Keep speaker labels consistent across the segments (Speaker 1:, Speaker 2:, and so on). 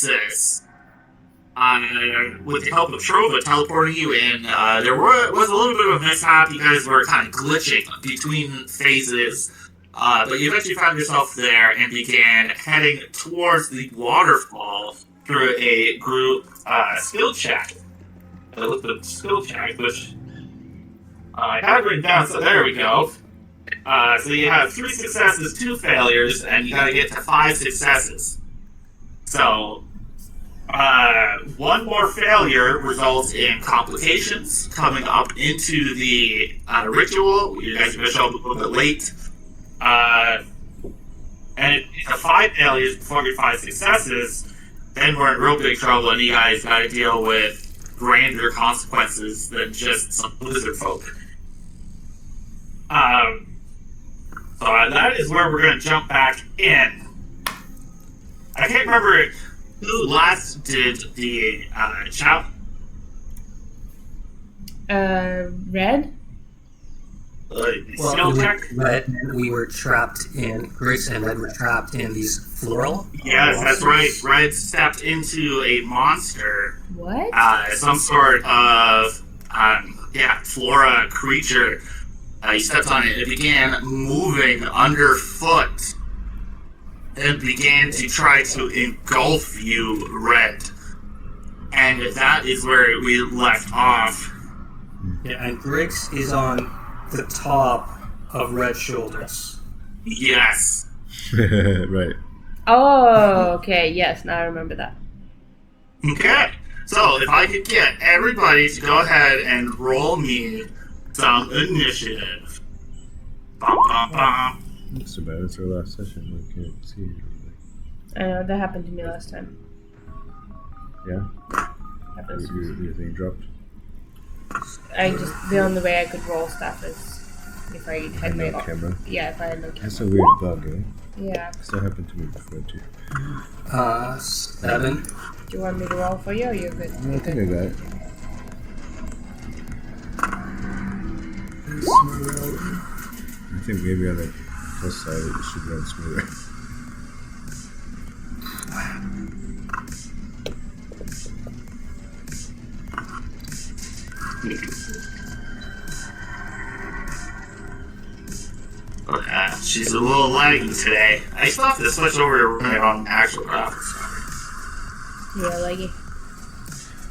Speaker 1: this, with the help of Trova teleporting you in, there was a little bit of a mishap. You guys were kind of glitching between phases, but you eventually found yourself there and began heading towards the waterfall through a group skill check. A little bit of skill check, which I have written down, so there we go. So you have 3 successes, 2 failures, and you gotta get to 5 successes. So, 1 more failure results in complications coming up into the ritual. You guys are gonna show up a little bit late. And it's 5 failures before your 5 successes, then we're in real big trouble, and you guys gotta deal with grander consequences than just some lizard folk. So that is where we're going to jump back in. I can't remember who last did the shout.
Speaker 2: Red?
Speaker 1: Skill check?
Speaker 3: Red, we were trapped in, Grace and Red were trapped in these floral.
Speaker 1: Yes, that's right. Red stepped into a monster.
Speaker 2: What?
Speaker 1: Some sort of, flora creature. He stepped on it. It began moving underfoot and began to try to engulf you, Red. And that is where we left off.
Speaker 3: Yeah, and Griggs is on the top of Red's shoulders.
Speaker 1: Yes.
Speaker 4: Right.
Speaker 2: Oh, okay. Yes, now I remember that.
Speaker 1: Okay. So, if I could get everybody to go ahead and roll me some initiative. Bum, bum, bum.
Speaker 4: That's too bad. It's our last session. We can't see anything.
Speaker 2: I know, that happened to me last time.
Speaker 4: Yeah?
Speaker 2: Happens.
Speaker 4: Your thing dropped?
Speaker 2: I just, the only way I could roll stuff is if I had my...
Speaker 4: No camera?
Speaker 2: Yeah, if I had no camera.
Speaker 4: That's a weird bug, eh?
Speaker 2: Yeah.
Speaker 4: That happened to me before, too.
Speaker 3: 7.
Speaker 2: Do you want me to roll for you, or you're good?
Speaker 4: I think I got it. I think maybe on the plus side it should run smoother.
Speaker 1: She's a little laggy today. I still have to switch over to running on actual graphics.
Speaker 2: Yeah, leggy.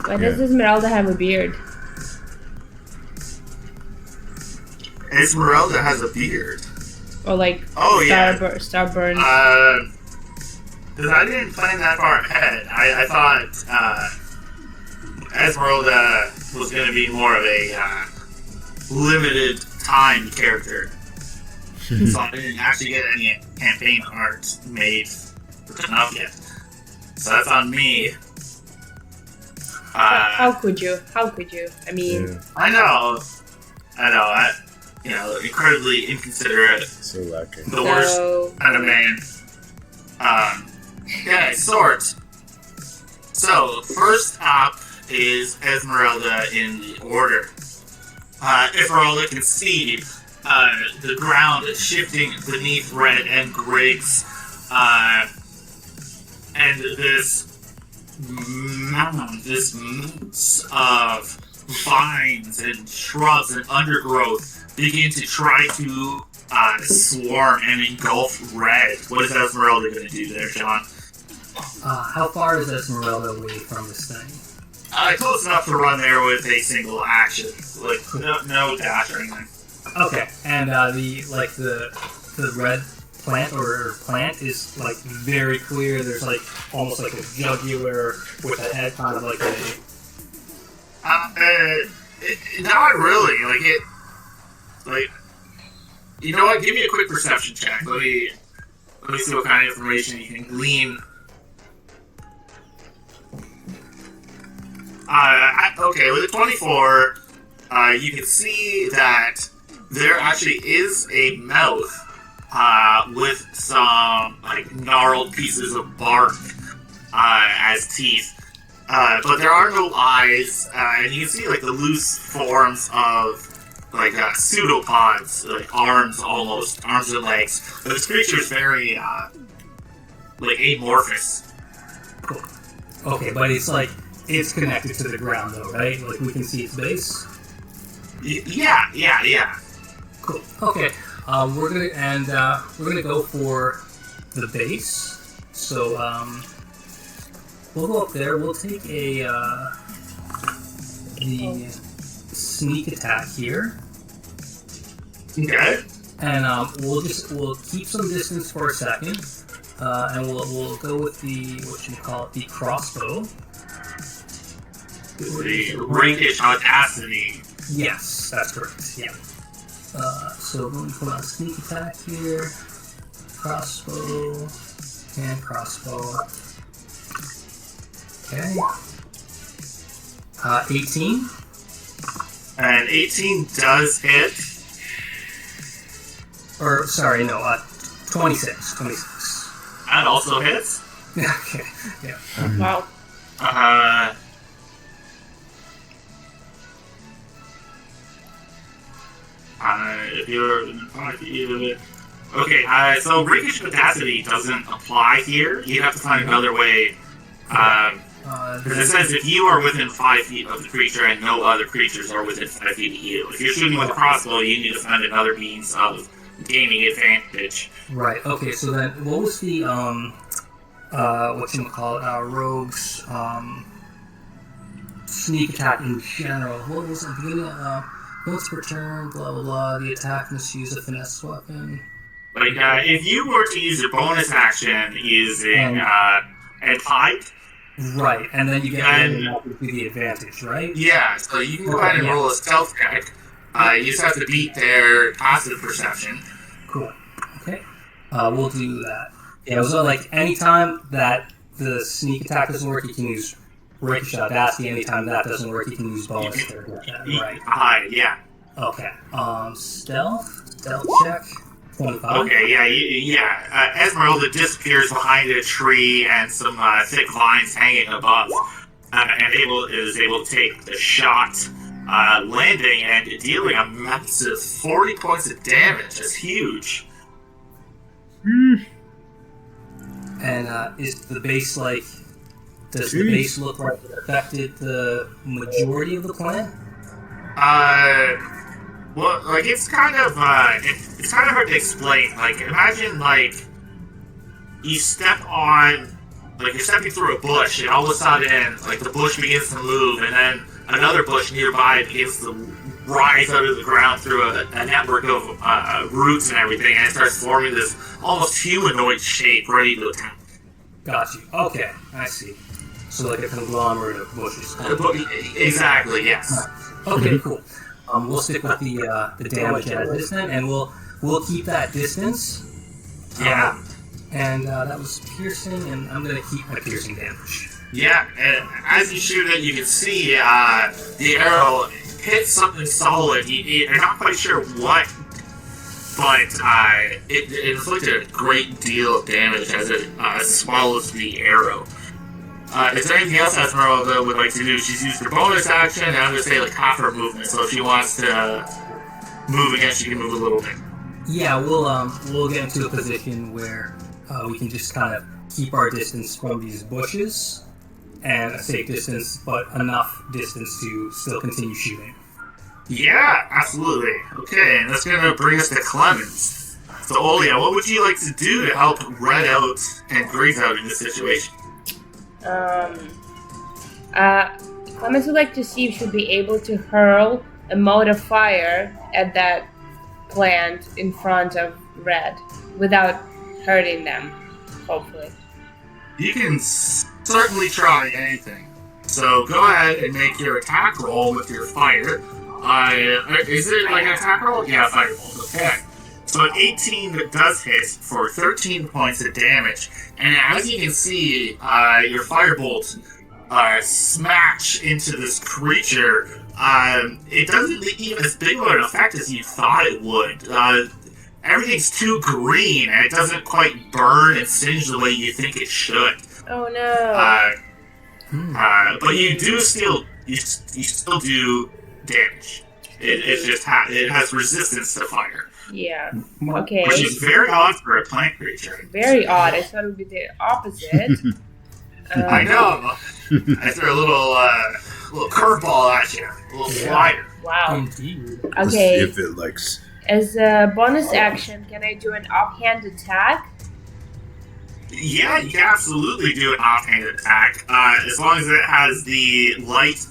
Speaker 2: Why does Esmeralda have a beard?
Speaker 1: Esmeralda has a beard.
Speaker 2: Or like Starburn?
Speaker 1: Because I didn't plan that far ahead. I thought Esmeralda was going to be more of a limited time character. So I didn't actually get any campaign art made enough yet. So that's on me.
Speaker 2: How could you? How could you? I mean...
Speaker 4: Yeah.
Speaker 1: I know. Incredibly inconsiderate.
Speaker 4: So lacking.
Speaker 1: The worst kind of man. Sort. So, first up is Esmeralda in the order. Esmeralda can see the ground shifting beneath Red and Griggs, and this mess of vines and shrubs and undergrowth begin to try to swarm and engulf Red. What is Esmeralda going to do there, John?
Speaker 3: How far is Esmeralda away from this thing?
Speaker 1: Close enough to run there with a single action. Like, no dash or anything.
Speaker 3: Okay, and the red plant is like very clear. There's like almost like a jugular with a head, kind of like a.
Speaker 1: Not really. You know what? Give me a quick perception check. Let me see what kind of information you can glean. Okay, with a 24, you can see that there actually is a mouth with some gnarled pieces of bark as teeth. But there are no eyes, and you can see the loose forms of pseudopods, arms and legs. But this creature is very amorphous.
Speaker 3: Cool. Okay, but it's connected to the ground though, right? Like we can see its base.
Speaker 1: Yeah.
Speaker 3: Cool. Okay. We're gonna go for the base. So we'll go up there. We'll take the sneak attack here.
Speaker 1: Okay.
Speaker 3: And we'll keep some distance for a second, and we'll go with the the crossbow.
Speaker 1: The rakish audacity.
Speaker 3: Yes, that's correct. Yeah. So we're going to put on sneak attack here, crossbow, and crossbow. Okay. 18.
Speaker 1: And 18 does hit.
Speaker 3: Or, sorry, no, 26. 26.
Speaker 1: That also hits.
Speaker 3: Okay, yeah.
Speaker 2: Wow.
Speaker 1: If you're in the pocket of it. Okay, so rakish audacity doesn't apply here. You have to find another way. Because it says if you are within 5 feet of the creature and no other creatures are within 5 feet of you. If you're shooting with a crossbow, you need to find another means of gaining advantage.
Speaker 3: Right, okay, so then what was the, rogue's, sneak attack in general? What was it? Beginning, once per turn, blah blah blah, the attack must use a finesse weapon.
Speaker 1: Like, if you were to use your bonus action using, and hide.
Speaker 3: Right, and then you get the advantage, right?
Speaker 1: Yeah, so you can go ahead and roll a stealth check. You just have to beat their passive perception.
Speaker 3: Cool. Okay. We'll do that. Yeah, so like anytime that the sneak attack doesn't work, you can use rakish audacity. Anytime that doesn't work, you can use bonus. Right.
Speaker 1: Hide, yeah.
Speaker 3: Okay. Stealth check. 25.
Speaker 1: Okay, Esmeralda disappears behind a tree and some thick vines hanging above, and is able to take the shot, landing and dealing a massive 40 points of damage. That's huge.
Speaker 3: And is the base like? Does the base look like it affected the majority of the clan?
Speaker 1: Well, like it's kind of hard to explain. Like, imagine you're stepping through a bush, and all of a sudden, like the bush begins to move, and then another bush nearby begins to rise out of the ground through a network of roots and everything, and it starts forming this almost humanoid shape, ready to attack.
Speaker 3: Got you. Okay, I see. So like a conglomerate of bushes.
Speaker 1: Exactly. Yes.
Speaker 3: Okay. Cool. We'll stick with the damage at a distance, and we'll keep that distance.
Speaker 1: Yeah.
Speaker 3: And that was piercing, and I'm gonna keep my piercing damage.
Speaker 1: Yeah, and as you shoot it, you can see the arrow hit something solid. You're not quite sure what, but it inflicted a great deal of damage as it swallows the arrow. Is there anything else Esmeralda would like to do? She's used her bonus action, and I'm going to say half her movement, so if she wants to move again, she can move a little bit.
Speaker 3: Yeah, we'll get into a position where we can just kind of keep our distance from these bushes, and a safe distance, but enough distance to still continue shooting.
Speaker 1: Yeah, absolutely. Okay, and that's going to bring us to Clemens. So, Olia, what would you like to do to help Red out and Grace out in this situation?
Speaker 2: Clemens would like to see if she'd be able to hurl a mote of fire at that plant in front of Red without hurting them, hopefully.
Speaker 1: You can certainly try anything. So go ahead and make your attack roll with your fire. Is it like an attack roll? Yeah, fire roll. Okay. So an 18 that does hit for 13 points of damage. And as you can see, your firebolt smash into this creature. It doesn't leave as big of an effect as you thought it would. Everything's too green, and it doesn't quite burn and singe the way you think it should.
Speaker 2: Oh no!
Speaker 1: But you do still do damage. It has resistance to fire.
Speaker 2: Yeah. Okay.
Speaker 1: Which is very odd for a plant creature.
Speaker 2: Very odd. I thought it would be the opposite.
Speaker 1: I know. I threw a little curveball at you, a little flyer.
Speaker 2: Wow.
Speaker 3: Indeed.
Speaker 4: Let's see
Speaker 2: Okay.
Speaker 4: if it likes.
Speaker 2: As a bonus action, can I do an offhand attack?
Speaker 1: Yeah, you can absolutely do an offhand attack, as long as it has the light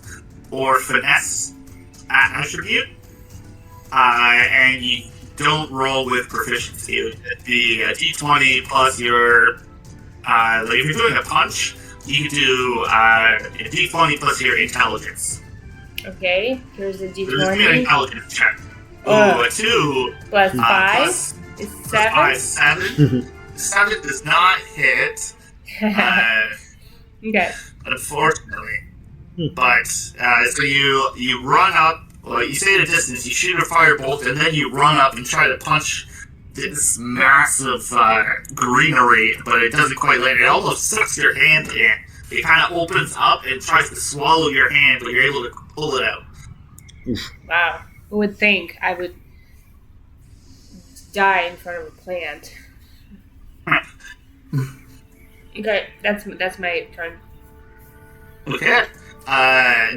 Speaker 1: or finesse attribute, and you don't roll with proficiency. The d20 plus your, like if you're doing a punch, you can do a d20 plus your intelligence.
Speaker 2: Okay, here's a
Speaker 1: So this is an
Speaker 2: d20.
Speaker 1: intelligence check.
Speaker 2: Uh.
Speaker 1: Ooh, a 2
Speaker 2: Plus 5
Speaker 1: plus
Speaker 2: is
Speaker 1: 5,
Speaker 2: 7.
Speaker 1: 7. 7 does not hit.
Speaker 2: Okay.
Speaker 1: Unfortunately. But, so you run up, well, you stay at a distance, you shoot a firebolt, and then you run up and try to punch this massive greenery, but it doesn't quite land. It almost sucks your hand in. It kind of opens up and tries to swallow your hand, but you're able to pull it out.
Speaker 2: Wow. Who would think I would die in front of a plant? Okay, that's my turn.
Speaker 1: Okay.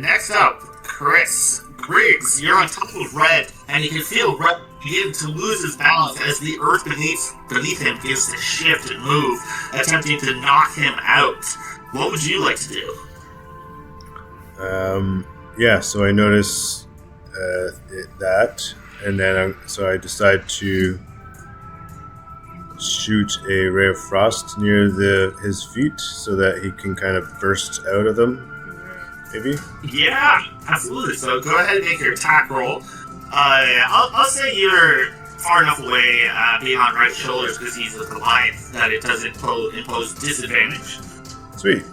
Speaker 1: Next up, Chris. Griggs, you're on top of Red, and you can feel Red begin to lose his balance as the earth beneath him begins to shift and move, attempting to knock him out. What would you like to do?
Speaker 4: Yeah, so I notice that, and then I decide to shoot a ray of frost near his feet so that he can kind of burst out of them. Maybe?
Speaker 1: Yeah, absolutely. So go ahead and make your attack roll. I'll say you're far enough away beyond Red's shoulders because he's a Goliath that it doesn't impose disadvantage.
Speaker 4: Sweet.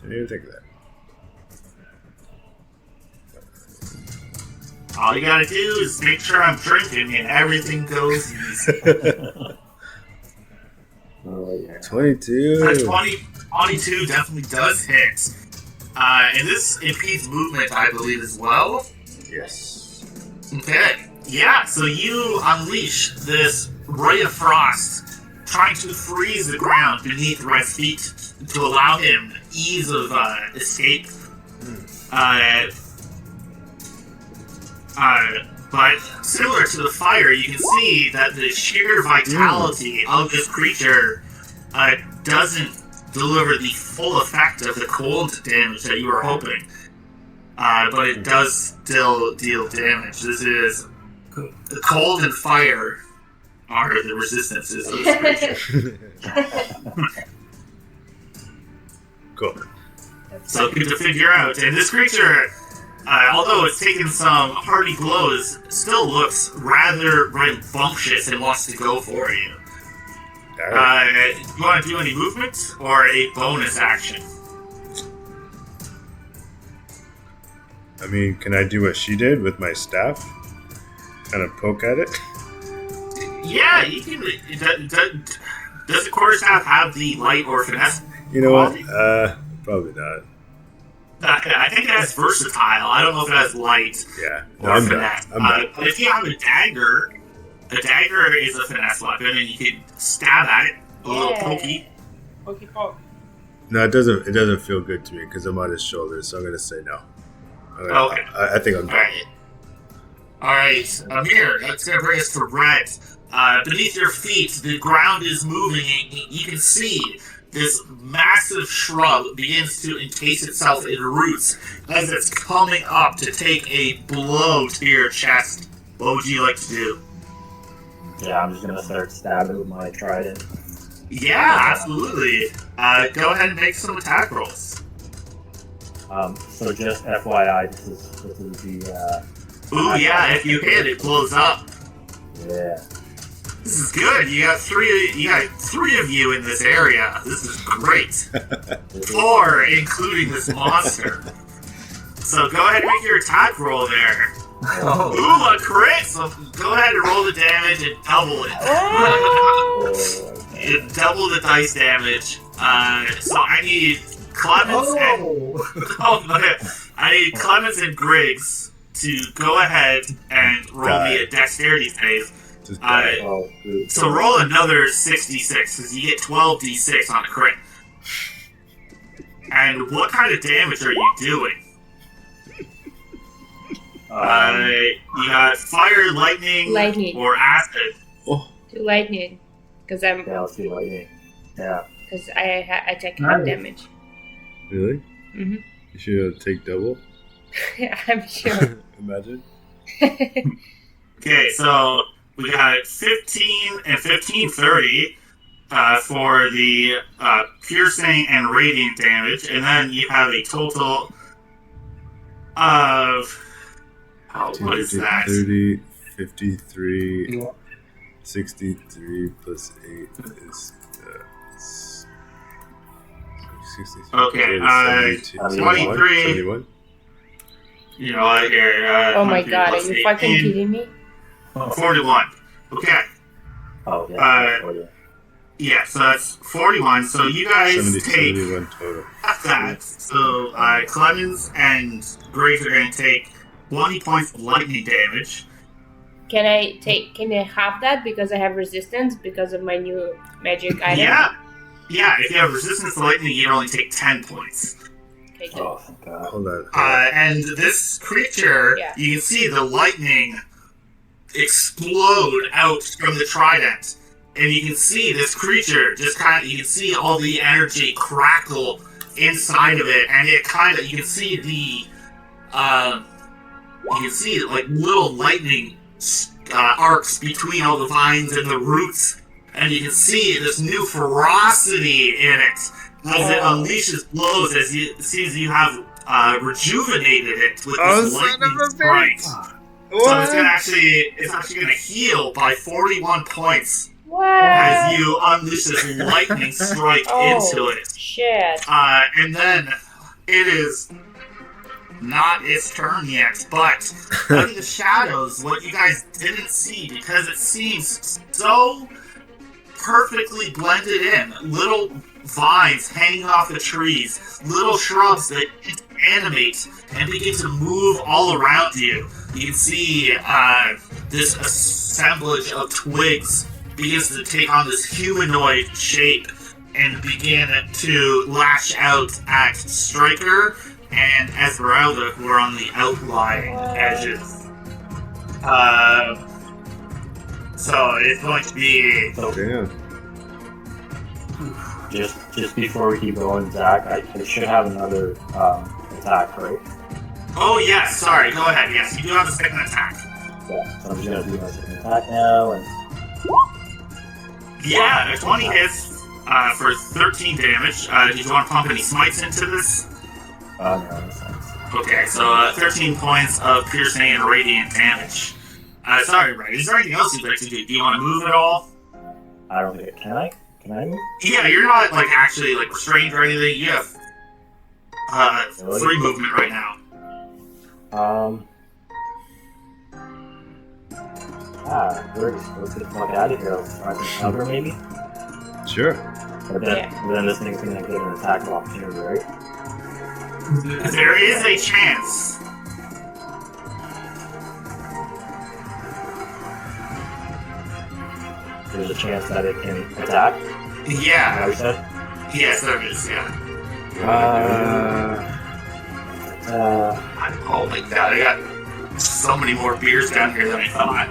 Speaker 4: Didn't even think of that.
Speaker 1: All you gotta do is make sure I'm drinking and everything goes easy.
Speaker 4: 22.
Speaker 1: 22 definitely does hit. And this impedes movement, I believe, as well.
Speaker 4: Yes.
Speaker 1: Okay. Yeah, so you unleash this ray of frost, trying to freeze the ground beneath Red's feet to allow him ease of escape. But similar to the fire, you can see that the sheer vitality of this creature doesn't deliver the full effect of the cold damage that you were hoping. But it does still deal damage. This is the cold and fire are the resistances of this creature.
Speaker 4: Cool.
Speaker 1: So good to figure out. And this creature, although it's taken some hardy blows, still looks rather rambunctious and wants to go for you. You want to do any movement or a bonus action?
Speaker 4: I mean, can I do what she did with my staff? Kind of poke at it?
Speaker 1: Yeah, you can. Does the quarterstaff have the light or finesse?
Speaker 4: You know what?
Speaker 1: quality?
Speaker 4: Probably not.
Speaker 1: I think it has versatile. I don't know if it has light
Speaker 4: Yeah. No,
Speaker 1: or
Speaker 4: I'm done.
Speaker 1: finesse.
Speaker 4: I'm done.
Speaker 1: But if you have a dagger is a finesse weapon, and you can stab at it. A little pokey.
Speaker 2: Pokey poke.
Speaker 4: No, it doesn't feel good to me because I'm on his shoulders, so I'm going to say no.
Speaker 1: Okay.
Speaker 4: I think I'm done.
Speaker 1: Alright, Amir, that's going to bring us to Red. Beneath your feet, the ground is moving, and you can see this massive shrub begins to encase itself in roots as it's coming up to take a blow to your chest. What would you like to do?
Speaker 5: Yeah, I'm just gonna start stabbing with my trident.
Speaker 1: Yeah, absolutely. Go ahead and make some attack rolls.
Speaker 5: So just FYI, this is the
Speaker 1: Ooh, yeah, if you hit, it blows up.
Speaker 5: yeah.
Speaker 1: This is good. You got three of you in this area. This is great. 4, including this monster. So go ahead and make your attack roll there.
Speaker 5: Oh.
Speaker 1: Ooh, a crit! So go ahead and roll the damage and double it. You double the dice damage. So I need Clemens I need Clemens and Griggs to go ahead and roll me a dexterity save.
Speaker 4: Just
Speaker 1: So roll another 66 because you get 12d6 on a crit. And what kind of damage are you doing? You got fire, lightning, or acid.
Speaker 2: Do lightning, because
Speaker 5: Yeah, let's do lightning. Yeah.
Speaker 2: because I take half damage.
Speaker 4: Really?
Speaker 2: Mm-hmm.
Speaker 4: You should take double.
Speaker 2: I'm sure.
Speaker 4: Imagine.
Speaker 1: Okay, so we got 15 and 1530 for the piercing and radiant damage, and then you have a total of what is that?
Speaker 4: 30, 53, 63 plus 8 is 63.
Speaker 1: Okay, 23.
Speaker 4: 71.
Speaker 1: You know what? Here,
Speaker 2: Oh my god, are you fucking kidding me?
Speaker 1: 41. Okay.
Speaker 5: Oh, yeah.
Speaker 1: Yeah, so that's 41. So you guys take
Speaker 4: 71 total.
Speaker 1: half that. So Clemens and Grace are going to take 20 points of lightning damage.
Speaker 2: Can I have that because I have resistance because of my new magic item?
Speaker 1: Yeah, if you have resistance to lightning, you only take 10 points.
Speaker 2: Okay, good.
Speaker 5: Oh, thank God.
Speaker 4: Hold on.
Speaker 1: And this creature, you can see the lightning explode out from the trident. And you can see this creature you can see all the energy crackle inside of it. And it you can see like little lightning arcs between all the vines and the roots. And you can see this new ferocity in it as it unleashes blows as it seems you have rejuvenated it with this lightning strike. So it's actually gonna heal by 41 points as you unleash this lightning strike into it.
Speaker 2: Shit.
Speaker 1: And then it is not its turn yet, but out of the shadows, what you guys didn't see because it seems so perfectly blended in. Little vines hanging off the trees, little shrubs that animate and begin to move all around you. You can see this assemblage of twigs begins to take on this humanoid shape and begin to lash out at Striker and Esmeralda, who are on the outlying edges. So it's going to be...
Speaker 4: Damn.
Speaker 5: Just before we keep going, Zach, I should have another attack, right?
Speaker 1: Oh, yes, sorry, go ahead. Yes, you do have a second attack.
Speaker 5: Yeah, so I'm just going to do my second attack now, and...
Speaker 1: Yeah, a 20 hits for 13 damage. Did you want to pump any smites into this?
Speaker 5: No, no sense.
Speaker 1: Okay, so 13 points of piercing and radiant damage. Sorry, Ray, is there anything else you'd like to do? Do you want to move at all?
Speaker 5: I don't think Can I? Can I move?
Speaker 1: Yeah, you're not, actually, restrained or anything. You have 3 movement right now. Let's get the fuck out of here. Let's try some cover, maybe?
Speaker 4: Sure.
Speaker 5: But then this thing's gonna get an attack of opportunity, right?
Speaker 1: There is a chance.
Speaker 5: There's a chance that it can attack?
Speaker 1: Yeah.
Speaker 5: Is that
Speaker 1: Yes, there is, yeah. Oh my god, I got so many more beers down here than I thought.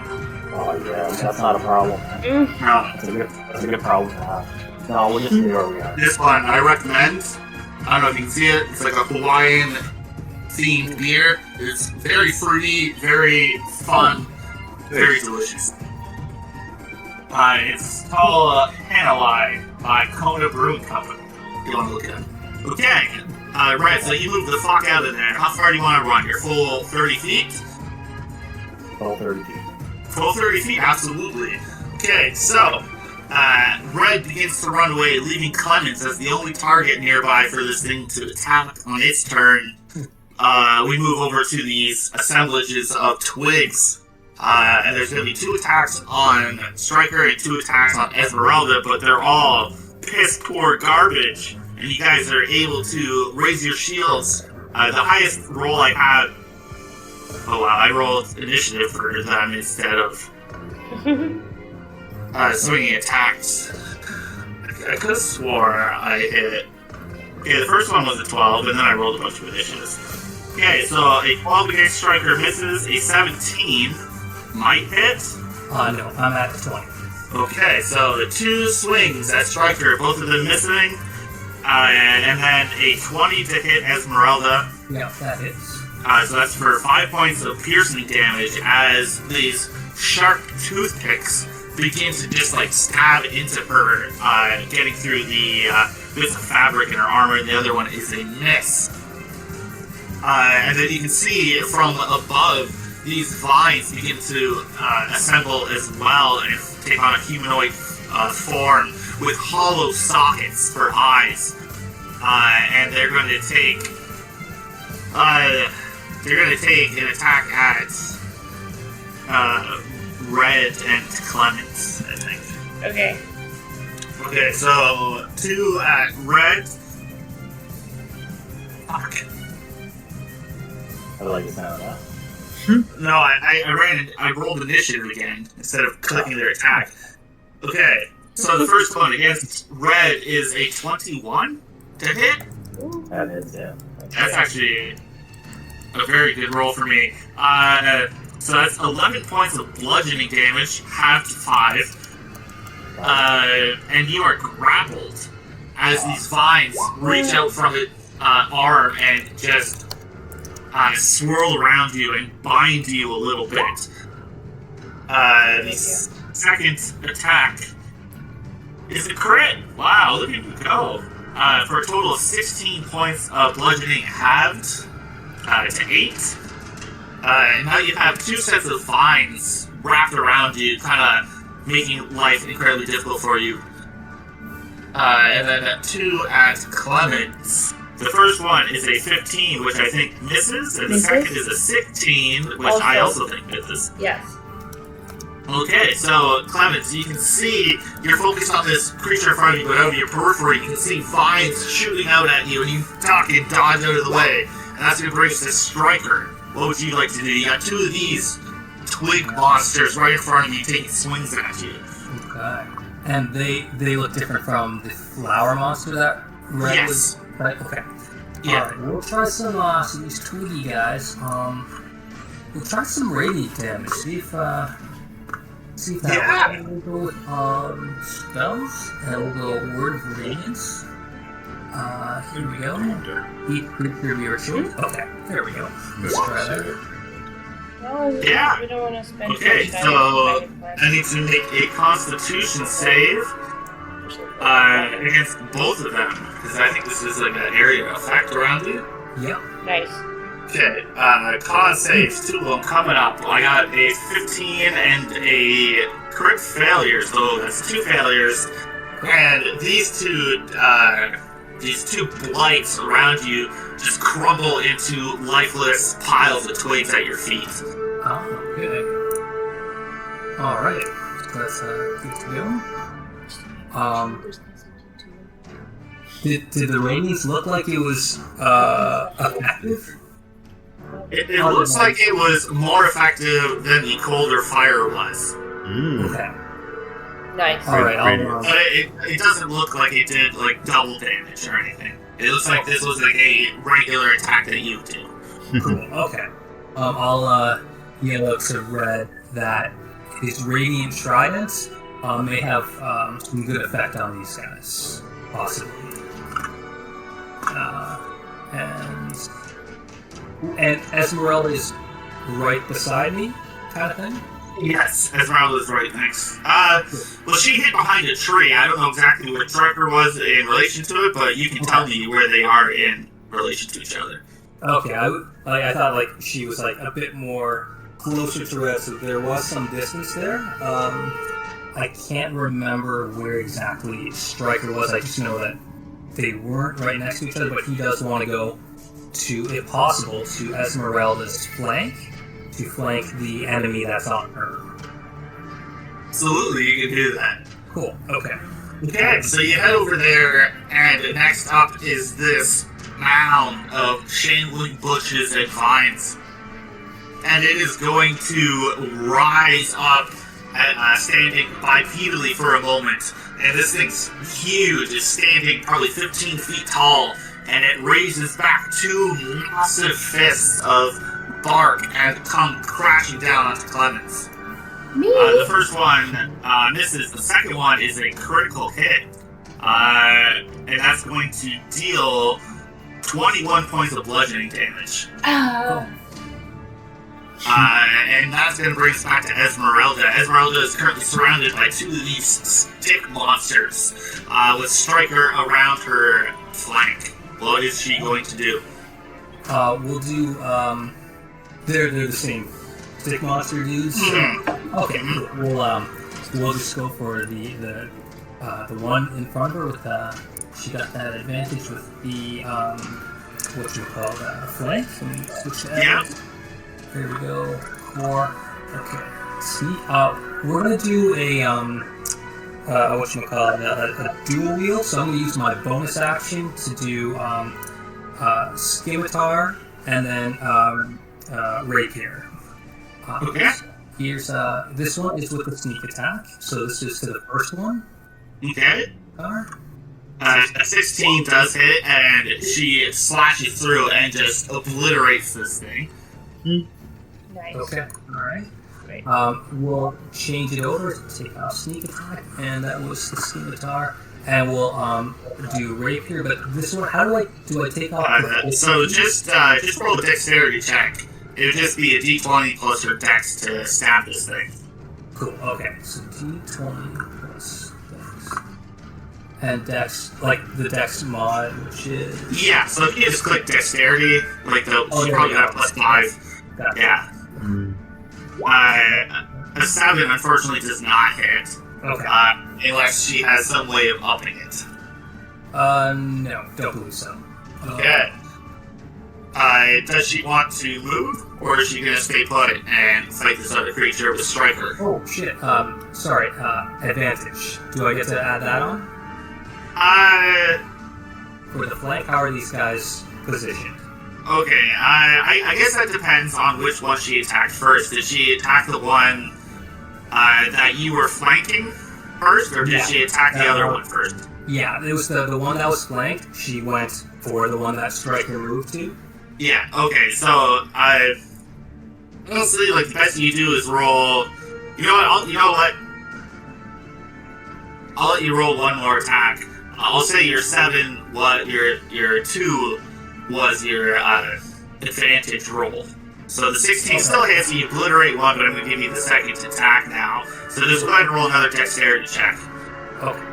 Speaker 5: Oh yeah, that's not a problem.
Speaker 1: No.
Speaker 5: That's a good problem to have. No, we'll just see where we are.
Speaker 1: This one, I recommend. I don't know if you can see it. It's like a Hawaiian themed beer. It's very fruity, very fun, very delicious. It's called Hanalai by Kona Brewing Company. If you want to look it up. Okay. Right, so you move the fuck out of there. How far do you want to run? Your full 30 feet?
Speaker 5: Full 30 feet.
Speaker 1: Full 30 feet, absolutely. Okay, so, Red begins to run away, leaving Clemens as the only target nearby for this thing to attack on its turn. We move over to these assemblages of twigs. And there's going to be 2 attacks on Striker and 2 attacks on Esmeralda, but they're all piss-poor garbage. And you guys are able to raise your shields. The highest roll I had... Oh wow, I rolled initiative for them instead of swinging attacks. I could have swore I hit Okay, the first one was a 12, and then I rolled a bunch of initiatives. Okay, so a 12 against Striker misses, a 17 might hit.
Speaker 3: No, I'm at 20.
Speaker 1: Okay, so the 2 swings at Striker, both of them missing, and then a 20 to hit Esmeralda.
Speaker 3: Yeah, that hits.
Speaker 1: So that's for 5 points of piercing damage as these sharp toothpicks begin to just like stab into her, getting through the bits of fabric in her armor, and the other one is a miss. And then you can see from above, these vines begin to assemble as well and take on a humanoid form with hollow sockets for eyes. And they're going to take an attack at Red and Clemens, I think.
Speaker 2: Okay.
Speaker 1: Okay, so 2 at Red. Fuck.
Speaker 5: I like the sound of that.
Speaker 1: No, I rolled initiative again instead of clicking their attack. Okay, so the first one against Red is a 21 to hit.
Speaker 5: That is, yeah.
Speaker 1: That's actually a very good roll for me. So that's 11 points of bludgeoning damage, halved to 5. And you are grappled as these vines reach out from the arm and just swirl around you and bind you a little bit. The second attack is a crit. Wow, look at you go. For a total of 16 points of bludgeoning halved to 8. And now you have 2 sets of vines wrapped around you, kind of making life incredibly difficult for you. And then 2 at Clemens. The first one is a 15, which I think misses, and the second is a 16, which I also think misses.
Speaker 2: Yes.
Speaker 1: Okay, so Clemens, you can see you're focused on this creature in front of you, but over your periphery, you can see vines shooting out at you, and you duck and dodge out of the way. And that's going to bring us to Striker. What would you like to do? You got 2 of these twig monsters right in front of you taking swings at you.
Speaker 3: Okay. And they look different from the flower monster that Red was. Right. Okay.
Speaker 1: Yeah.
Speaker 3: Alright, we'll try some these twiggy guys. We'll try some radiant damage. See if that works. We'll go with spells, and we'll go Word of Radiance. Here we go. Eat creature of your choice. Okay, there we go. Let's try that.
Speaker 2: No,
Speaker 1: Yeah.
Speaker 2: we don't want to spend
Speaker 1: Okay,
Speaker 2: much time
Speaker 1: so
Speaker 2: fighting
Speaker 1: I need to make a Constitution save against both of them, because I think this is like an area of effect around you.
Speaker 3: Yep.
Speaker 2: Nice.
Speaker 1: Okay, con saves, 2 of them coming up. I got a 15 and a crit failure, so that's 2 failures. And these two blights around you just crumble into lifeless piles of twigs at your feet.
Speaker 3: Oh, okay. Alright. That's good to go. Did the radiance look like it was effective?
Speaker 1: It looks like it was more effective than the colder fire was.
Speaker 3: Okay.
Speaker 2: Nice.
Speaker 3: Alright,
Speaker 1: But it doesn't look like it did like double damage or anything. It looks like this was like a regular attack that you do.
Speaker 3: cool. Okay. I'll yell out to Red that his radiant tridents may have some good effect on these guys, possibly. And Esmeralda is right beside me, kind of thing.
Speaker 1: Yes, Esmeralda's right next. Well, she hid behind a tree. I don't know exactly where Striker was in relation to it, but you can tell me where they are in relation to each other.
Speaker 3: Okay, I thought like she was like a bit more closer to Red, so there was some distance there. I can't remember where exactly Striker was. I just know that they weren't right next to each other, but he does want to go to, if possible, to Esmeralda's flank, to flank the enemy that's on her.
Speaker 1: Absolutely, you can do that.
Speaker 3: Cool, okay.
Speaker 1: Okay, so you head over there, and next up is this mound of shambling bushes and vines. And it is going to rise up, standing bipedally for a moment. And this thing's huge. It's standing probably 15 feet tall, and it raises back two massive fists of bark and come crashing down onto Clemens.
Speaker 2: Me?
Speaker 1: The first one misses. The second one is a critical hit, and that's going to deal 21 points of bludgeoning damage.
Speaker 2: Oh.
Speaker 1: And that's going to bring us back to Esmeralda. Esmeralda is currently surrounded by two of these stick monsters, with Striker around her flank. What is she going to do?
Speaker 3: We'll do, they're the same stick monster dudes. Okay, we'll just go for the one in front of her with, she got that advantage with the, flank. Let me switch that.
Speaker 1: Yeah.
Speaker 3: There we go. 4. Okay. See, we're gonna do a a dual wheel. So I'm gonna use my bonus action to do scimitar and then rapier.
Speaker 1: Okay.
Speaker 3: Here's this one is with the sneak attack. So this is to the first one.
Speaker 1: Okay.
Speaker 3: Alright.
Speaker 1: A 16 does hit, and she slashes through and just obliterates this thing.
Speaker 2: Nice.
Speaker 3: Okay. Alright.
Speaker 2: Great.
Speaker 3: We'll change it over to take out sneak attack, and that was the scimitar. And we'll do rapier, but this one, how do I take off?
Speaker 1: So just roll a dexterity check. It would just be a d20 plus your dex to stab this thing.
Speaker 3: Cool. Okay. So d20 plus dex, and dex, like the dex mod, which is
Speaker 1: Yeah. So if you just click dexterity, like you probably got a plus 5.
Speaker 3: Gotcha.
Speaker 1: Yeah. A 7 unfortunately does not hit.
Speaker 3: Okay.
Speaker 1: Unless she has some way of upping it.
Speaker 3: No, don't believe so.
Speaker 1: Okay. Does she want to move, or is she gonna stay put and fight this other creature with Striker?
Speaker 3: Oh shit. Sorry. Advantage. Do I get to add that on for the flank? How are these guys positioned?
Speaker 1: Okay. I guess that depends on which one she attacked first. Did she attack the one that you were flanking first, or did she attack the other one first?
Speaker 3: Yeah, it was the one that was flanked. She went for the one that Striker moved to.
Speaker 1: Yeah. Okay. So honestly, like the best you do is roll. You know what? I'll let you roll one more attack. I'll say your 7. What your 2 was your advantage roll. So the 16 still hits, you obliterate one, but I'm going to give you the second attack now. So just go ahead and roll another dexterity check.
Speaker 3: Okay.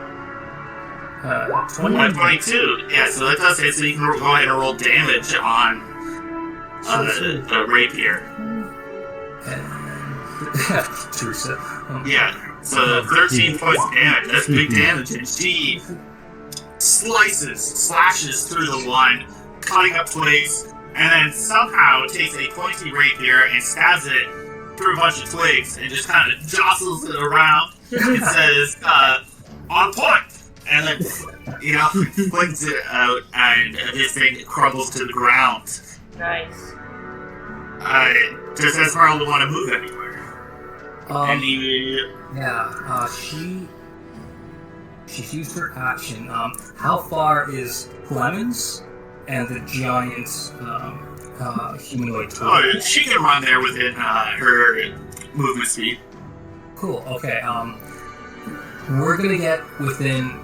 Speaker 1: 22. Yeah, so that does hit, so you can go ahead and roll damage on the rapier.
Speaker 3: And Teresa.
Speaker 1: Yeah, so 13 points of damage. That's big damage, and she slashes through the one, cutting up twigs, and then somehow takes a pointy rapier and stabs it through a bunch of twigs and just kind of jostles it around and says, on point! And then, flings it out, and this thing crumbles to the ground.
Speaker 2: Nice.
Speaker 1: Does Esmeralda want to move anywhere?
Speaker 3: She's used her action. How far is Clemens and the giant humanoid tool?
Speaker 1: Oh, she can run there within her movement speed.
Speaker 3: Cool. Okay. We're gonna get within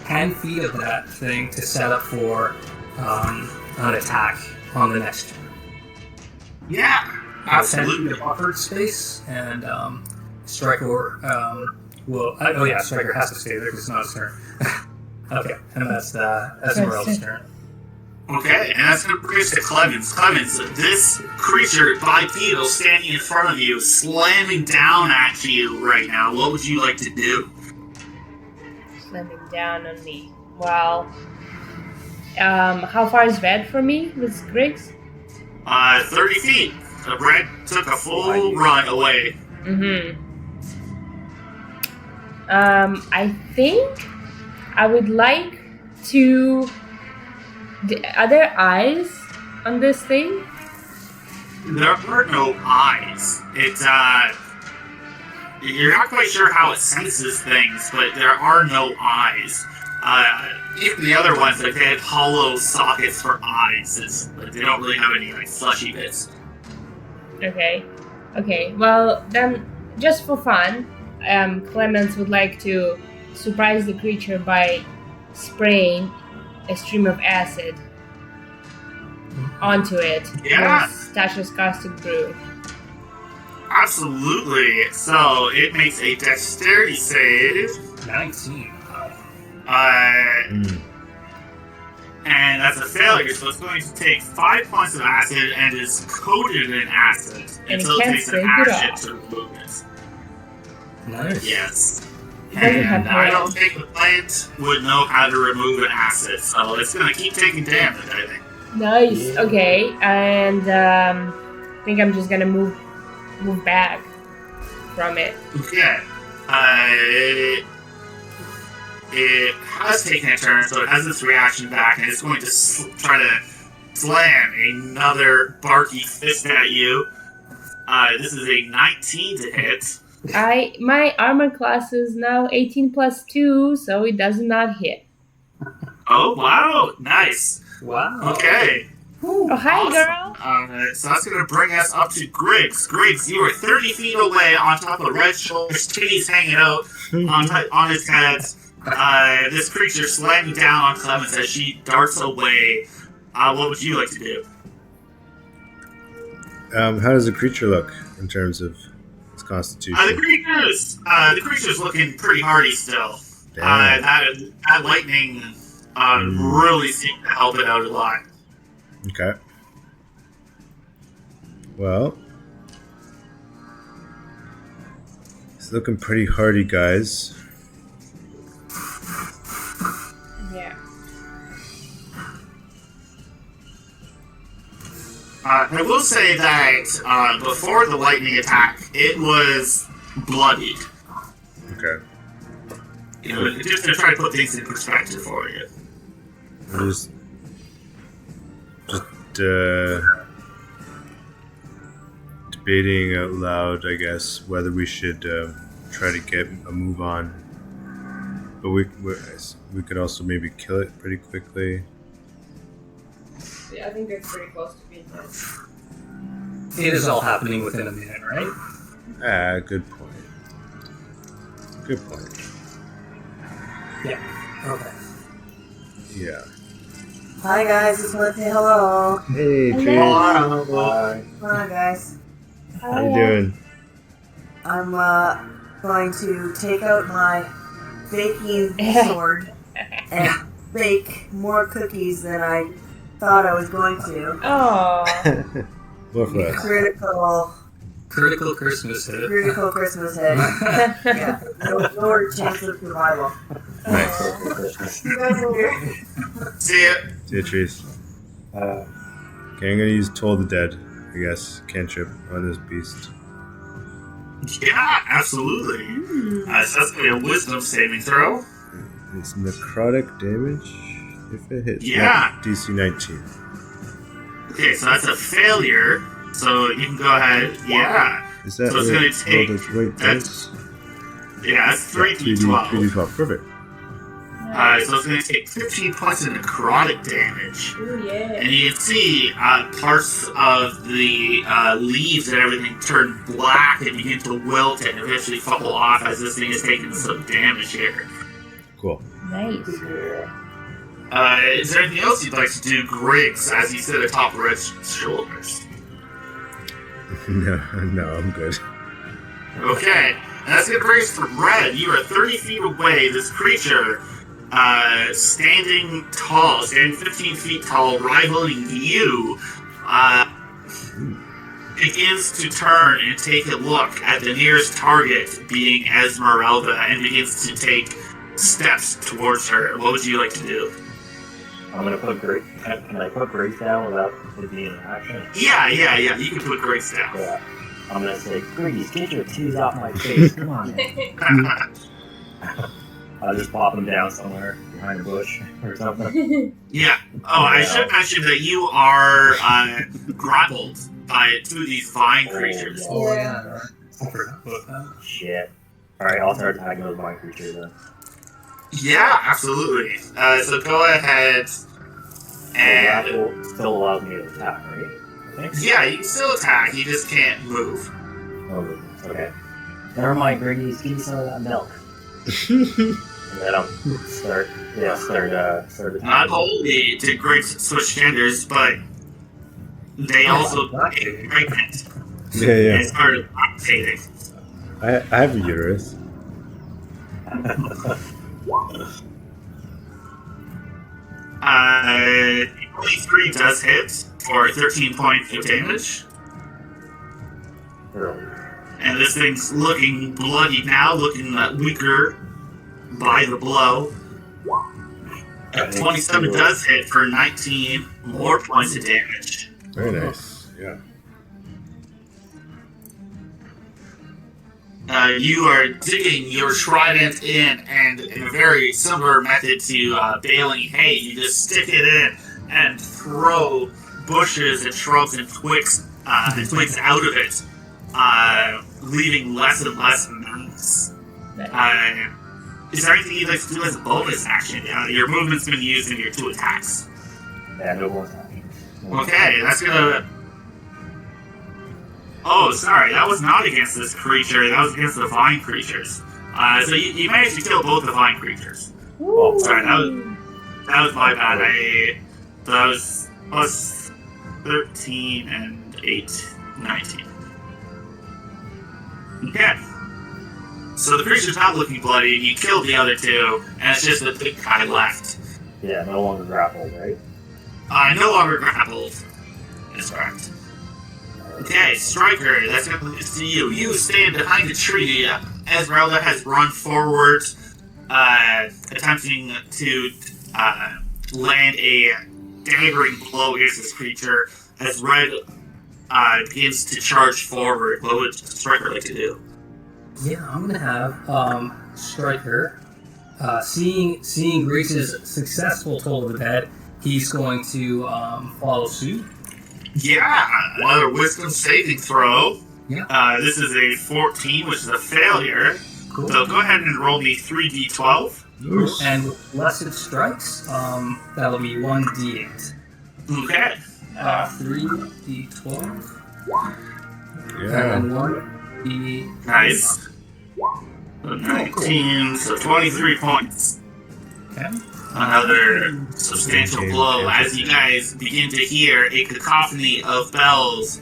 Speaker 3: 10 feet of that thing to set up for an attack on the next turn.
Speaker 1: Yeah, absolutely.
Speaker 3: 10 feet of buffered space, and Striker will. Striker has to stay there because it's not his turn. Okay, and that's Esmeralda's turn.
Speaker 1: Okay, and that's going to bring us to Clemens. Clemens, this creature, bipedal, standing in front of you, slamming down at you right now. What would you like to do?
Speaker 2: Slamming down on me. Well, how far is Red from me with Griggs?
Speaker 1: 30 feet. Red took a full run away.
Speaker 2: Mm-hmm. I think I would like to... Are there eyes on this thing?
Speaker 1: There are no eyes. It's, you're not quite sure how it senses things, but there are no eyes. Even the other ones, like, they had hollow sockets for eyes. Like, they don't really have any, like, fleshy bits.
Speaker 2: Okay. Okay. Well, then, just for fun, Clemens would like to surprise the creature by spraying a stream of acid onto it.
Speaker 1: Yeah.
Speaker 2: With Tasha's caustic brew.
Speaker 1: Absolutely. So, it makes a dexterity save.
Speaker 3: 19.
Speaker 1: And that's a failure, so it's going to take 5 points of acid and is coated in acid
Speaker 2: And
Speaker 1: until
Speaker 2: it
Speaker 1: it
Speaker 2: can't
Speaker 1: takes an
Speaker 2: scrape it
Speaker 1: action
Speaker 2: off.
Speaker 1: to remove it.
Speaker 3: Nice.
Speaker 1: Yes.
Speaker 2: doesn't have
Speaker 1: And I don't
Speaker 2: hands.
Speaker 1: think the plant would know how to remove an acid, so it's going to keep taking damage, I think.
Speaker 2: Nice. Okay. And I think I'm just gonna move back from it.
Speaker 1: Okay. It has taken a turn, so it has its reaction back, and it's going to try to slam another barky fist at you. This is a 19 to hit.
Speaker 2: My armor class is now 18 plus 2, so it does not hit.
Speaker 1: Oh, wow. Nice.
Speaker 3: Wow.
Speaker 1: Okay.
Speaker 2: Oh, hi,
Speaker 1: Awesome.
Speaker 2: girl.
Speaker 1: So that's going to bring us up to Griggs. Griggs, you are 30 feet away on top of Red Shoulder's titties hanging out on his head. This creature slamming down on Clemens as she darts away. What would you like to do?
Speaker 4: How does the creature look in terms of its constitution?
Speaker 1: The creature's looking pretty hardy still.
Speaker 4: Damn.
Speaker 1: That lightning really seemed to help it out a lot.
Speaker 4: Okay. Well, it's looking pretty hardy, guys.
Speaker 2: Yeah.
Speaker 1: I will say that before the lightning attack, it was bloodied.
Speaker 4: Okay.
Speaker 1: You know, just to try to put things in perspective for you.
Speaker 4: I'm just debating out loud, I guess, whether we should try to get a move on. But we could also maybe kill it pretty quickly.
Speaker 2: Yeah, I think that's pretty close to being done.
Speaker 3: It is all happening within a minute, right?
Speaker 4: Good point. Good point.
Speaker 3: Yeah. Okay.
Speaker 4: Yeah.
Speaker 6: Hi guys, it's Lindsay. Hello.
Speaker 4: Hey,
Speaker 2: Hello.
Speaker 4: Tree.
Speaker 5: Bye.
Speaker 6: Hi guys.
Speaker 4: How you doing?
Speaker 6: I'm going to take out my baking sword and bake more cookies than I thought I was going to.
Speaker 2: Oh.
Speaker 4: More for us.
Speaker 3: Critical Christmas hit.
Speaker 6: Critical Christmas hit. Yeah. Lower chance of survival.
Speaker 4: Nice.
Speaker 6: You guys are here.
Speaker 1: See ya.
Speaker 4: See you, Trees. Okay, I'm gonna use Toll the Dead, I guess, cantrip on this beast.
Speaker 1: Yeah, absolutely. So that's going to be a wisdom saving throw.
Speaker 4: It's necrotic damage if it hits.
Speaker 1: Yeah.
Speaker 4: DC 19.
Speaker 1: Okay, so that's a failure. So you can go ahead. Yeah.
Speaker 4: Is that
Speaker 1: So it's gonna take-
Speaker 4: right
Speaker 1: that's-
Speaker 4: dice?
Speaker 1: Yeah, that's 3d12.
Speaker 4: 3d12. Perfect.
Speaker 1: So it's going to take 15 points of necrotic damage.
Speaker 2: Ooh, yeah.
Speaker 1: And you can see parts of the leaves and everything turn black and begin to wilt and eventually fall off as this thing is taking some damage here.
Speaker 4: Cool.
Speaker 2: Nice.
Speaker 1: Is there anything else you'd like to do, Griggs, as you sit atop Red's shoulders?
Speaker 4: No, I'm good.
Speaker 1: Okay, and that's going to bring us to Red. You are 30 feet away. This creature, standing tall, standing 15 feet tall, rivaling you, begins to turn and take a look at the nearest target, being Esmeralda, and begins to take steps towards her. What would you like to do?
Speaker 5: I'm gonna put Grace. Can I put Grace down without it being in action?
Speaker 1: Yeah. You can put Grace down.
Speaker 5: Yeah. I'm gonna say, Grace, get your teeth off my face. Come on, man. I'll just pop them down somewhere behind a bush or something.
Speaker 1: Yeah. Oh, I should mention that you are grappled by two of these vine creatures.
Speaker 3: Oh, yeah. I forgot about that.
Speaker 5: Shit. Alright, I'll start attacking those vine creatures then.
Speaker 1: Yeah, absolutely. So go ahead and
Speaker 5: Grapple still allows me to attack, right? I think.
Speaker 1: yeah, you can still attack. You just can't move.
Speaker 5: Oh, okay. Never mind, Greggy. Give me some of that milk. And then I'll start attacking.
Speaker 1: Not only did Griggs switch genders, but they also became pregnant
Speaker 4: Yeah.
Speaker 1: and started lactating.
Speaker 4: I have a uterus.
Speaker 1: 23 does hit for 13 points of damage. And this thing's looking bloody now, looking weaker by the blow. 27 does hit for 19 more points of damage.
Speaker 4: Very nice. Yeah.
Speaker 1: You are digging your trident in, and in a very similar method to baling hay, you just stick it in and throw bushes and shrubs and twigs out of it, leaving less and less mounts. Is there anything you'd like to do as a bonus action? Your movement's been used in your 2 attacks.
Speaker 5: Yeah, no bonus action.
Speaker 1: Okay, that's gonna... Oh, sorry, that was not against this creature, that was against the vine creatures. So you managed to kill both the vine creatures.
Speaker 5: Oh,
Speaker 1: Sorry, that was my bad. That was plus 13 and 8, 19. Okay. So the creature's not looking bloody, you killed the other 2, and it's just the big guy left.
Speaker 5: yeah, no longer grappled, right?
Speaker 1: No longer grappled. That's correct. Okay, Striker, that's going to lead us to you. You stand behind the tree. Esmeralda has run forward, attempting to land a daggering blow against this creature as Red begins to charge forward. What would Striker like to do?
Speaker 3: Yeah, I'm gonna have Striker. Seeing Grace's successful toll of the dead, he's going to follow suit.
Speaker 1: Yeah, another wisdom saving throw.
Speaker 3: Yeah.
Speaker 1: This is a 14, which is a failure.
Speaker 3: Cool.
Speaker 1: So go ahead and roll me 3d12.
Speaker 3: And with blessed strikes, that'll be 1d8.
Speaker 1: Okay.
Speaker 3: 3d12.
Speaker 4: Yeah.
Speaker 3: And 1d.
Speaker 1: Nice. So 19, so 23 points.
Speaker 3: Okay.
Speaker 1: Another substantial blow as you guys begin to hear a cacophony of bells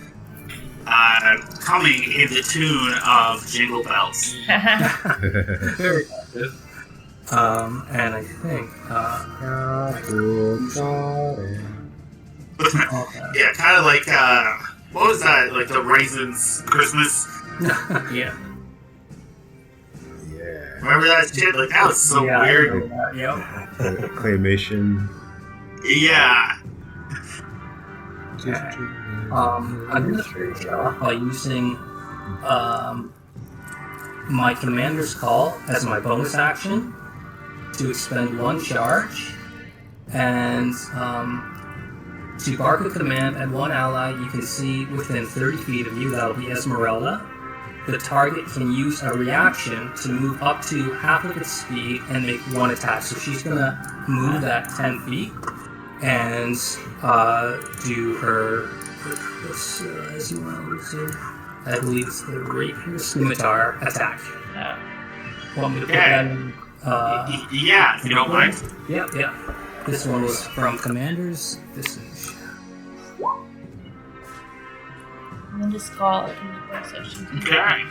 Speaker 1: coming in the tune of Jingle Bells.
Speaker 3: Very effective. And I think, okay.
Speaker 1: Yeah, kind of like, what was that? Like the Raisins Christmas?
Speaker 3: Yeah.
Speaker 4: Yeah.
Speaker 1: Remember that shit? Like, that was so weird.
Speaker 3: Yep.
Speaker 4: Claymation.
Speaker 1: Yeah.
Speaker 3: I'm gonna finish it off by using my commander's call as my bonus action to expend 1 charge, and to bark a command at 1 ally you can see within 30 feet of you. That'll be Esmeralda. The target can use a reaction to move up to half of its speed and make 1 attack. So she's gonna move that 10 feet and do her. I believe it's the rapier scimitar attack. Want me to put that in?
Speaker 1: Yeah, if you don't mind.
Speaker 3: Yep. This one was from Commander's Visage.
Speaker 2: And just call it in the first session.
Speaker 1: Okay.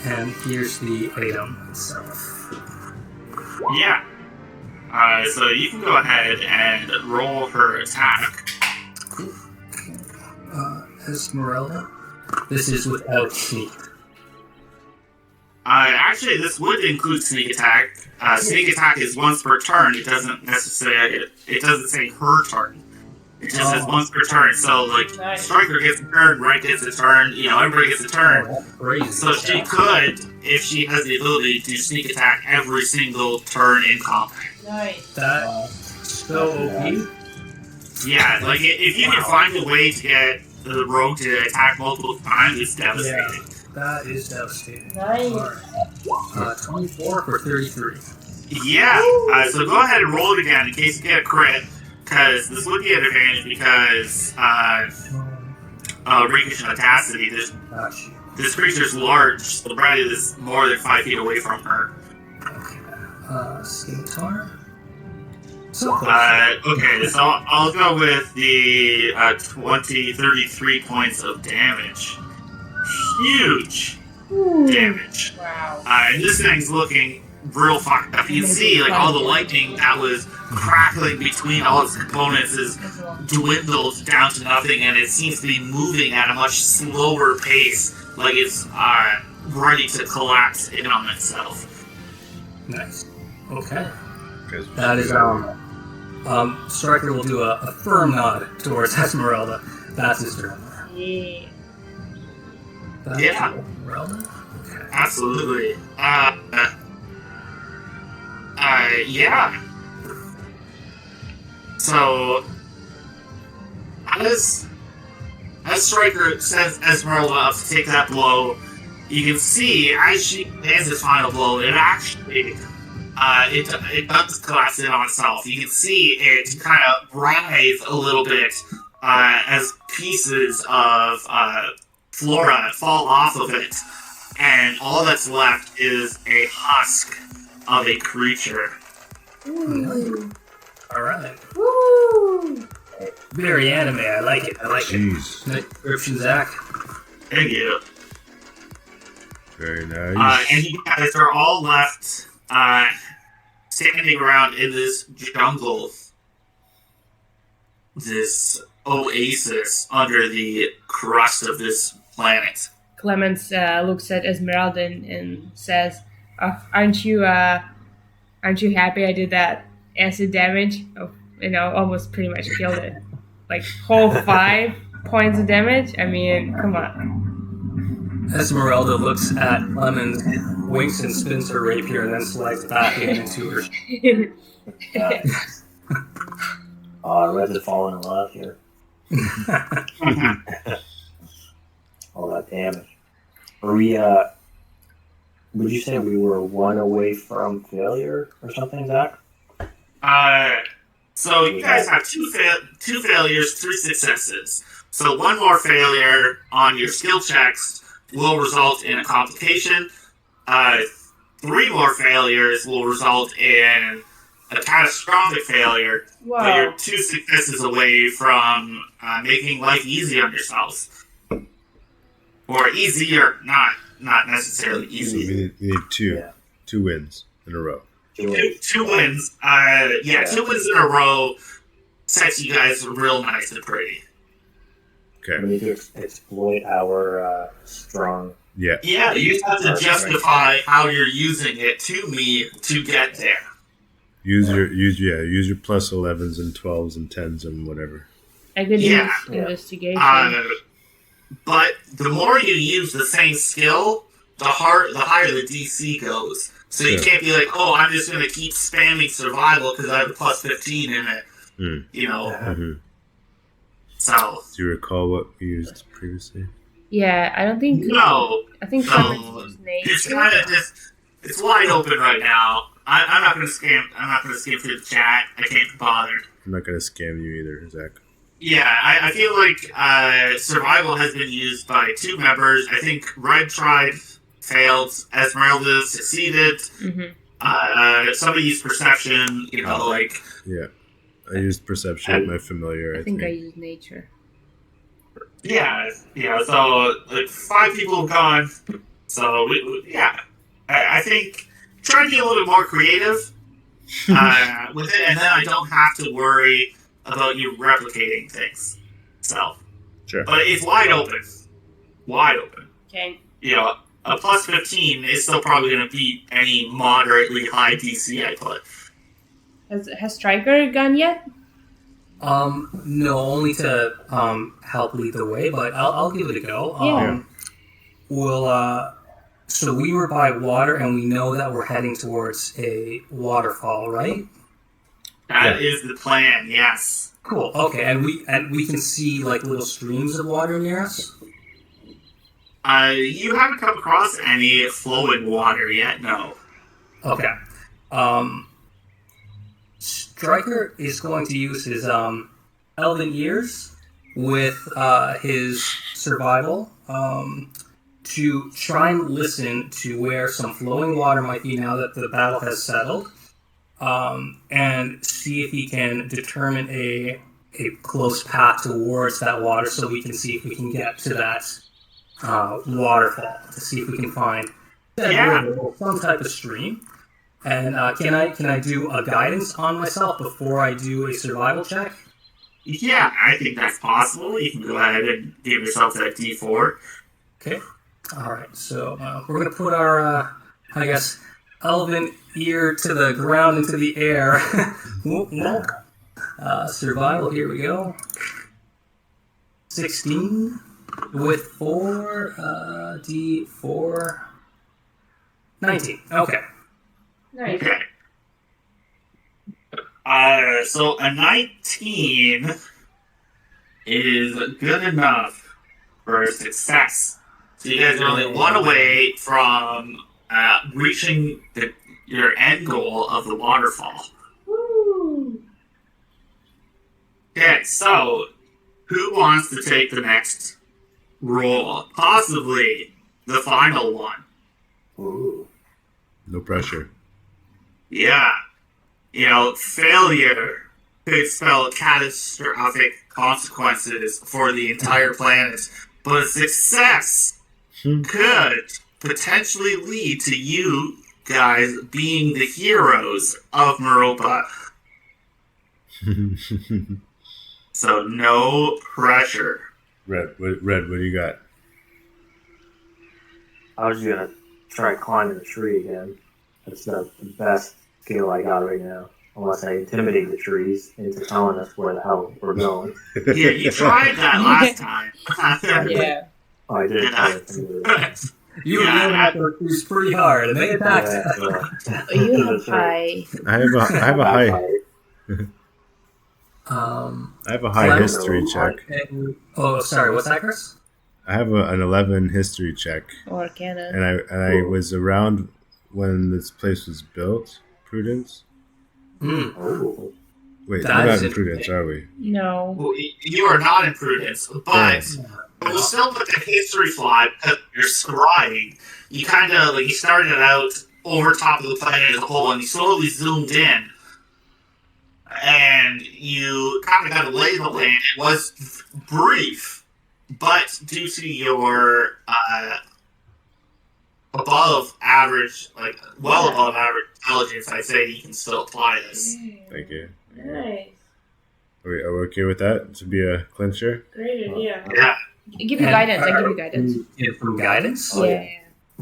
Speaker 3: And here's the item itself.
Speaker 1: Yeah. So you can go ahead and roll her attack.
Speaker 3: Cool. Esmeralda. This is without sneak.
Speaker 1: Actually, this would include sneak attack. Sneak attack is once per turn. It doesn't necessarily. It doesn't say her turn. It just says once per turn. So, like,
Speaker 2: Nice.
Speaker 1: Striker gets a turn, Red gets a turn. You know, everybody gets a turn.
Speaker 3: Crazy.
Speaker 1: So she could, if she has the ability, to sneak attack every single turn in combat.
Speaker 2: Nice.
Speaker 3: That's so OP.
Speaker 1: Yeah, like if you can find a way to get the rogue to attack multiple times, it's devastating.
Speaker 3: That is devastating.
Speaker 2: Nice.
Speaker 3: Alright. 24 for 33.
Speaker 1: Yeah. So go ahead and roll it again in case you get a crit, because this would be an advantage because Rakish and Audacity. This creature's large, so the bride is more than 5 feet away from her.
Speaker 3: Okay. Scimitar. So
Speaker 1: Okay, so I'll go with the 33 points of damage. Huge damage.
Speaker 2: Wow.
Speaker 1: And this thing's looking real fucked up. You can see like all the lightning that was crackling between all its components is dwindled down to nothing, and it seems to be moving at a much slower pace, like it's ready to collapse in on itself.
Speaker 3: nice. Okay.
Speaker 4: Guys,
Speaker 3: That is Striker will do a firm nod towards Esmeralda. That's his turn.
Speaker 2: Yeah.
Speaker 3: That's
Speaker 1: Yeah.
Speaker 3: Esmeralda. Okay.
Speaker 1: Absolutely. Yeah. So, as Striker sends Esmeralda up to take that blow, you can see as she lands his final blow, it actually it does collapse in on itself. You can see it kind of writhe a little bit as pieces of flora fall off of it, and all that's left is a husk of a creature.
Speaker 2: Ooh.
Speaker 3: All right.
Speaker 2: Woo!
Speaker 3: Very anime. I like it. I like
Speaker 4: jeez.
Speaker 3: it. Nice description, Zach.
Speaker 1: Thank you.
Speaker 4: Very nice.
Speaker 1: And you guys are all left standing around in this jungle, this oasis under the crust of this planet.
Speaker 2: Clemens looks at Esmeralda and says, "Aren't you happy I did that acid damage? Oh, almost pretty much killed it. Like whole 5 points of damage. I mean, come on."
Speaker 3: Esmeralda looks at Lemons, winks and spins her rapier, and then slides back into her.
Speaker 5: Red is falling in love here. All that damage. Are we, would you say we were 1 away from failure or something, Zach?
Speaker 1: So you guys have two failures, 3 successes. So 1 more failure on your skill checks will result in a complication. 3 more failures will result in a catastrophic failure.
Speaker 2: Wow.
Speaker 1: But you're 2 successes away from making life easy on yourselves. Or easier, not necessarily
Speaker 4: We
Speaker 1: easy.
Speaker 4: need two.
Speaker 5: Yeah.
Speaker 4: 2 wins in a row.
Speaker 1: Two wins. 2 wins in a row sets you guys real nice and pretty.
Speaker 4: Okay.
Speaker 5: We need to exploit our strong.
Speaker 4: Yeah.
Speaker 1: Yeah, you just have to justify how you're using it to me to get there.
Speaker 4: Use your plus 11s and 12s and 10s and whatever.
Speaker 2: I could
Speaker 1: Yeah.
Speaker 2: use investigation.
Speaker 1: But the more you use the same skill, the higher the DC goes. So you
Speaker 4: Sure.
Speaker 1: can't be like, oh, I'm just going to keep spamming survival because I have a plus 15 in it.
Speaker 4: Mm.
Speaker 1: Mm-hmm.
Speaker 4: Do
Speaker 1: So,
Speaker 4: you recall what we used previously?
Speaker 2: Yeah, I don't think.
Speaker 1: no.
Speaker 2: I think
Speaker 1: No.
Speaker 2: Clemens used
Speaker 1: It's
Speaker 2: nature.
Speaker 1: kind of just, it's wide open right now. I'm not going to skim through the chat. I can't be bothered.
Speaker 4: I'm not going to scam you either, Zach.
Speaker 1: Yeah, I feel like survival has been used by 2 members. I think Red tried, failed. Esmeralda succeeded.
Speaker 2: Mm-hmm.
Speaker 1: Somebody used perception.
Speaker 4: Yeah. I used perception, my familiar,
Speaker 2: I think I used nature.
Speaker 1: Yeah. So like 5 people have gone. So I think try to be a little bit more creative with it, and then I don't have to worry about you replicating things. So,
Speaker 4: Sure.
Speaker 1: but it's wide open. Wide open.
Speaker 2: Okay.
Speaker 1: A plus 15 is still probably going to beat any moderately high DC I put.
Speaker 2: Has Striker gone yet?
Speaker 3: No, only to help lead the way, but I'll give it a go.
Speaker 2: Yeah.
Speaker 3: So we were by water, and we know that we're heading towards a waterfall, right?
Speaker 1: That is the plan, yes.
Speaker 3: Cool. Okay, and we can see like little streams of water near us.
Speaker 1: You haven't come across any flowing water yet, no.
Speaker 3: Okay. Striker is going to use his elven ears with his survival to try and listen to where some flowing water might be now that the battle has settled, and see if he can determine a close path towards that water, so we can see if we can get to that waterfall, to see if we can find some type of stream. And can I do a guidance on myself before I do a survival check?
Speaker 1: Yeah, I think that's possible. You can go ahead and give yourself that D4.
Speaker 3: Okay. All right. So we're gonna put our, I guess, elven ear to the ground into the air. Whoop, whoop. Survival. Here we go. 16 with 4 D4. 19. Okay.
Speaker 2: Nice.
Speaker 1: Okay. So a 19 is good enough for success. So you guys are only one away from reaching your end goal of the waterfall.
Speaker 2: Woo!
Speaker 1: Okay, so who wants to take the next roll? Possibly the final one.
Speaker 5: Ooh.
Speaker 4: No pressure.
Speaker 1: Yeah. Failure could spell catastrophic consequences for the entire planet, but success could potentially lead to you guys being the heroes of Muropa. So no pressure.
Speaker 4: Red, what do you got?
Speaker 5: I was gonna try climbing the tree again. That's the best skill I got right now. Unless I intimidate the trees into telling us where the hell we're going.
Speaker 1: Yeah, you tried that last time.
Speaker 2: Yeah.
Speaker 5: Oh, I did.
Speaker 3: You were going after these pretty hard, and they attacked.
Speaker 2: You have high.
Speaker 4: I have a high. I have a high
Speaker 3: Clem-
Speaker 4: history check.
Speaker 3: Oh, sorry. What's that, Chris?
Speaker 4: I have an 11 history check,
Speaker 2: Or Arcana.
Speaker 4: and I was around when this place was built. Prudence.
Speaker 5: Oh.
Speaker 4: Wait,
Speaker 3: That
Speaker 4: we're
Speaker 3: is
Speaker 4: not in Prudence, are we?
Speaker 2: No.
Speaker 1: Well, you are not in Prudence, but we'll still put the history fly because you're scrying. You kind of, you started out over top of the planet as a whole, and you slowly zoomed in. And you kind of got a lay of the land. It was brief, but due to your above average, well above average intelligence, I'd say you can still apply this.
Speaker 4: Thank you.
Speaker 2: Nice.
Speaker 4: Are we okay with that to be a clincher?
Speaker 2: Great idea.
Speaker 1: Yeah.
Speaker 2: Give you guidance. I give you guidance.
Speaker 3: Give some guidance?
Speaker 2: Yeah.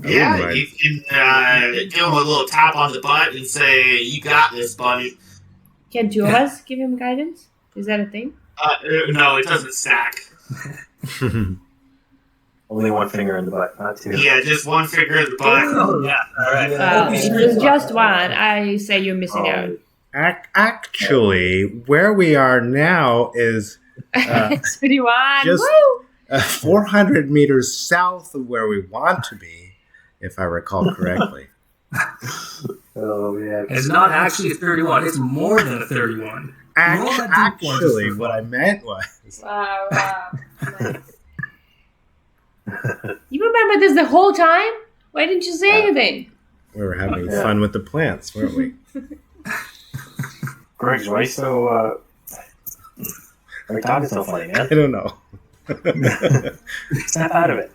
Speaker 1: Yeah,
Speaker 4: mind.
Speaker 1: you can give him a little tap on the butt and say, "You got this, buddy."
Speaker 2: Can two of us give him guidance? Is that a thing?
Speaker 1: No, it doesn't stack.
Speaker 5: Only one finger in the butt, not two.
Speaker 1: Yeah, just one finger in the butt.
Speaker 3: Oh, yeah. All right.
Speaker 2: If it's just one, I say you're missing out.
Speaker 4: Actually, where we are now is
Speaker 2: 31.
Speaker 4: just-
Speaker 2: Woo!
Speaker 4: 400 meters south of where we want to be, if I recall correctly.
Speaker 5: Oh, yeah.
Speaker 3: It's not actually 31. It's more than a 31.
Speaker 4: Actually, what I meant was...
Speaker 2: Wow. Nice. You remember this the whole time? Why didn't you say anything?
Speaker 4: We were having fun with the plants, weren't we?
Speaker 5: Greg, why so, are we talking so funny,
Speaker 4: I
Speaker 5: man?
Speaker 4: don't know.
Speaker 5: Snap out of it.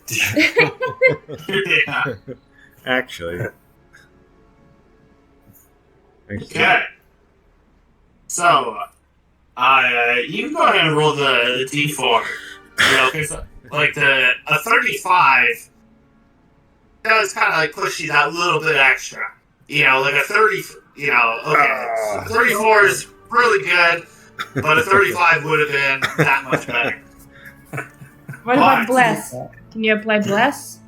Speaker 1: Yeah.
Speaker 4: Actually.
Speaker 1: Okay. So, you can go ahead and roll the D4. Because, a 35 does kind of push you that little bit extra. A 30, okay. 34 is really good, but a 35 would have been that much better.
Speaker 2: What about bless? Can you apply bless?